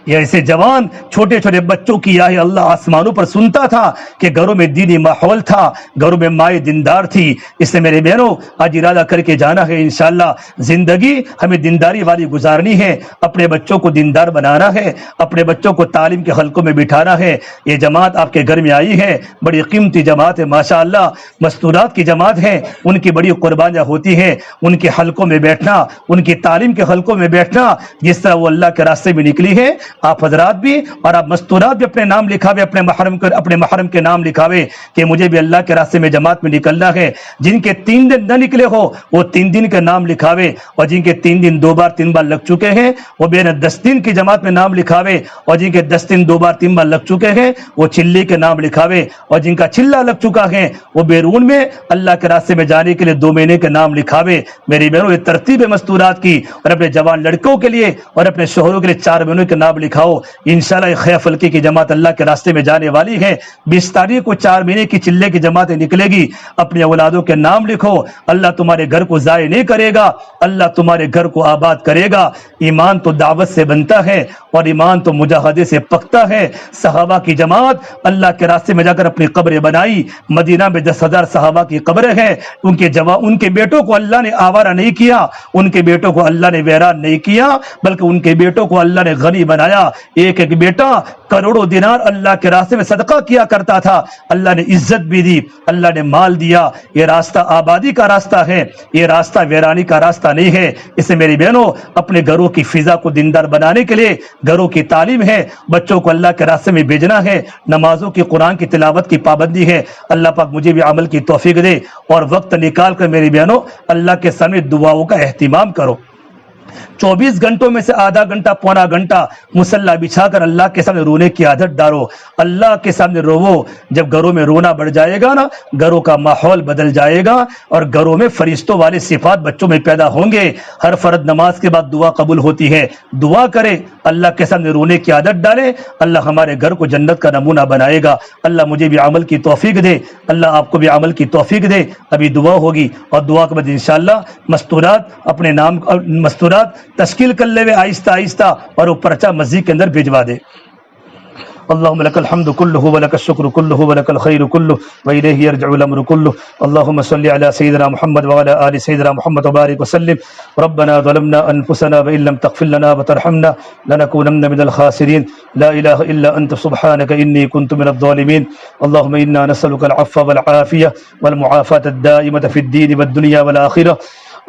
یہ ایسے جوان چھوٹے چھوٹے بچوں کی یا اللہ آسمانوں پر سنتا تھا کہ گھروں میں دینی ماحول تھا، گھروں میں مائیں دیندار تھی۔ اس لیے میرے بہنوں آج ارادہ کر کے جانا ہے، انشاءاللہ زندگی ہمیں دینداری والی گزارنی ہے، اپنے بچوں کو دیندار بنانا ہے، اپنے بچوں کو تعلیم کے حلقوں میں بٹھانا ہے۔ یہ جماعت آپ کے گھر میں آئی ہے، بڑی قیمتی جماعت ہے ماشاءاللہ، مستورات کی جماعت ہے، ان کی بڑی قربانیاں ہوتی ہیں، ان کے حلقوں میں بیٹھنا، ان کی تعلیم کے حلقوں میں بیٹھنا، جس طرح وہ اللہ کے راستے میں نکلی ہے، آپ حضرات بھی اور آپ مستورات بھی اپنے نام لکھاوے، اپنے محرم کے نام لکھاوے کہ مجھے بھی اللہ کے راستے میں جماعت میں نکلنا ہے۔ جن کے 3 دن نہ نکلے ہو وہ 3 دن کے نام لکھاوے، اور جن کے 3 دن 2 بار 3 بار لگ چکے ہیں وہ بین 10 دن کی جماعت میں نام لکھاوے، اور جن کے 10 دن 2 بار 3 بار لگ چکے ہیں وہ چلی کے نام لکھاوے، اور جن کا چلا لگ چکا ہے وہ بیرون میں اللہ کے راستے میں جانے کے لیے 2 مہینے کے نام لکھاوے۔ میری بہنوں یہ ترتیب ہے مستورات کی، اور اپنے جوان لڑکوں کے لیے اور اپنے شوہروں کے لیے 4 مہینوں کے نام لکھاؤ۔ انشاءاللہ یہ خیر فلکی کی جماعت اللہ کے راستے میں جانے والی ہے، 20 تاریخ کو 4 مہینے کی چلے کی جماعت نکلے گی۔ اپنے اولادوں کے نام لکھو، اللہ تمہارے گھر کو ضائع نہیں کرے گا، اللہ تمہارے گھر کو آباد کرے گا۔ ایمان تو دعوت سے بنتا ہے اور ایمان تو مجاہدے سے پکتا ہے۔ صحابہ کی جماعت اللہ کے راستے میں جا کر اپنی قبریں بنائی، مدینہ میں 10,000 صحابہ کی قبریں ہیں، ان کے بیٹوں کو اللہ نے آوارہ نہیں کیا، ان کے بیٹوں کو اللہ نے ویران نہیں کیا، بلکہ ان کے بیٹوں کو اللہ نے غنی بنایا۔ ایک ایک بیٹا کروڑوں دینار اللہ کے راستے میں صدقہ کیا کرتا تھا، اللہ نے عزت بھی دی، اللہ نے مال دیا۔ یہ راستہ آبادی کا راستہ ہے، یہ راستہ ویرانی کا راستہ نہیں ہے۔ اس سے میری بہنوں اپنے گھروں کی فضا کو دیندار بنانے کے لیے گھروں کی تعلیم ہے، بچوں کو اللہ کے راستے میں بھیجنا ہے، نمازوں کی قرآن کی تلاوت کی پابندی ہے۔ اللہ پاک مجھے بھی عمل کی توفیق دے، اور وقت نکال کر میری بہنوں اللہ کے سامنے دعاؤں کا اہتمام کرو۔ 24 گھنٹوں میں سے آدھا گھنٹہ پونا گھنٹہ مصلی بچھا کر اللہ کے سامنے رونے کی عادت ڈالو، اللہ کے سامنے روو۔ جب گھروں میں رونا بڑھ جائے گا نا، گھروں کا ماحول بدل جائے گا، اور گھروں میں فرشتوں والے صفات بچوں میں پیدا ہوں گے۔ ہر فرض نماز کے بعد دعا قبول ہوتی ہے، دعا کرے، اللہ کے سامنے رونے کی عادت ڈالے، اللہ ہمارے گھر کو جنت کا نمونہ بنائے گا۔ اللہ مجھے بھی عمل کی توفیق دے، اللہ آپ کو بھی عمل کی توفیق دے۔ ابھی دعا ہوگی اور دعا کے بعد انشاءاللہ مستورات اپنے نام مستورات تشکیل کر لے آہستہ آہستہ، اور وہ پرچہ مسجد کے اندر بھیجوا دے۔ اللهم لك الحمد كله ولك الشكر كله ولك الخير كله وإليه يرجع الأمر كله اللهم صل على سيدنا محمد وعلى آل سيدنا محمد وبارك وسلم ربنا ظلمنا أنفسنا وإن لم تغفر لنا وترحمنا لنكونن من الخاسرين لا إله إلا أنت سبحانك إني كنت من الظالمين اللهم إنا نسألك العفو والعافية والمعافاة الدائمة في الدين والدنيا والآخرة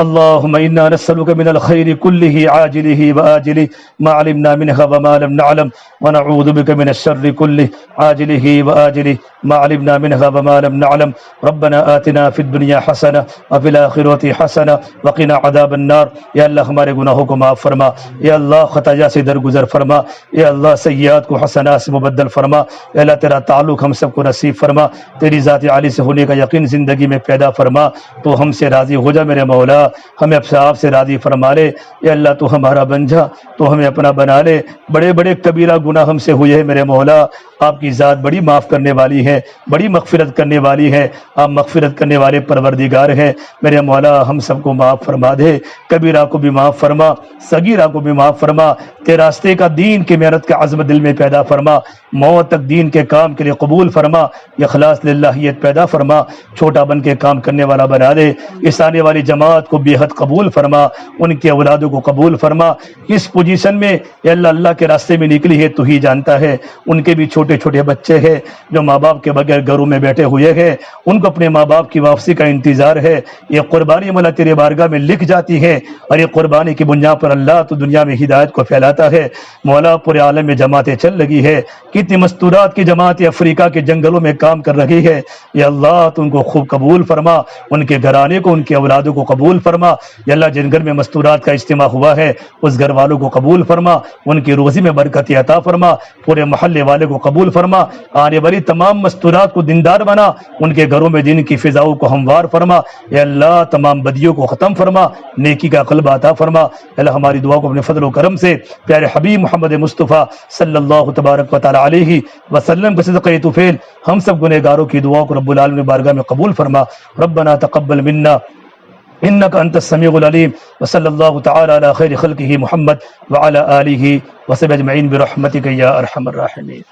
اللهم إنا نسألك من الخير كله عاجله وآجله ما علمنا منها وما لم نعلم ونعوذ بك من الشر كله عاجله وآجله ما علمنا منها وما لم نعلم ربنا آتنا في الدنيا حسنة وفي الآخرة حسنة وقنا عذاب النار۔ یا اللہ ہمارے گناہوں کو معاف فرما، یا اللہ خطایا سے درگزر فرما، یا اللہ سیئات کو حسنات سے مبدل فرما، یا اللہ تیرا تعلق ہم سب کو نصیب فرما، تیری ذات عالی سے ہونے کا یقین زندگی میں پیدا فرما۔ تو ہم سے راضی ہو جا میرے مولا، ہمیں اپنے آپ سے راضی فرما لے، یا اللہ تو ہمارا بن جا، تو ہمیں اپنا بنا لے۔ بڑے بڑے کبیرہ گناہ ہم سے ہوئے ہیں میرے مولا، آپ کی ذات بڑی معاف کرنے والی ہے، بڑی مغفرت کرنے والی ہے، آپ مغفرت کرنے والے پروردگار ہیں۔ میرے مولا ہم سب کو معاف فرما دے، کبیرہ کو بھی معاف فرما، صغیرہ کو بھی معاف فرما، تیرے راستے کا دین کی محنت کا عزم دل میں پیدا فرما، موت تک دین کے کام کے لیے قبول فرما، اخلاص للہیت پیدا فرما، چھوٹا بن کے کام کرنے والا بنا دے، اس آنے والی جماعت کو بے حد قبول فرما، ان کے اولادوں کو قبول فرما، کس پوزیشن میں یا اللہ کے راستے میں نکلی ہے تو ہی جانتا ہے، ان کے بھی چھوٹے چھوٹے بچے ہیں جو ماں باپ کے بغیر گھروں میں بیٹھے ہوئے ہیں، ان کو اپنے ماں باپ کی واپسی کا انتظار ہے، یہ قربانی مولا تیرے بارگاہ میں لکھ جاتی ہے، اور یہ قربانی کی بنیاد پر اللہ تو دنیا میں ہدایت کو پھیلاتا ہے۔ مولا پورے عالم میں جماعتیں چل لگی ہے، کتنی مستورات کی جماعتیں افریقہ کے جنگلوں میں کام کر رہی ہے، یا اللہ تو ان کو خوب قبول فرما، ان کے گھرانے کو، ان کے اولادوں کو قبول فرما، یا اللہ جن گھر میں مستورات کا اجتماع ہوا ہے اس گھر والوں کو قبول فرما، ان کی روزی میں برکت عطا فرما، پورے محلے والے کو قبول فرما، آنے والی تمام مستورات کو دیندار بنا، ان کے گھروں میں دین کی فضاؤں کو ہموار فرما، یا اللہ تمام بدیوں کو ختم فرما، نیکی کا قلب عطا فرما۔ اللہ ہماری دعا کو اپنے فضل و کرم سے پیارے حبیب محمد مصطفیٰ صلی اللہ تبارک و تعالی علیہ وسلم کے صدقہ طفیل ہم سب گنہگاروں کی دعا کو رب العالمین بارگاہ میں قبول فرما۔ ربنا تقبل منا انك انت السميع العليم، وصلى الله تعالى على خير خلقه محمد وعلى اله وصحبه اجمعين برحمتك يا ارحم الراحمين۔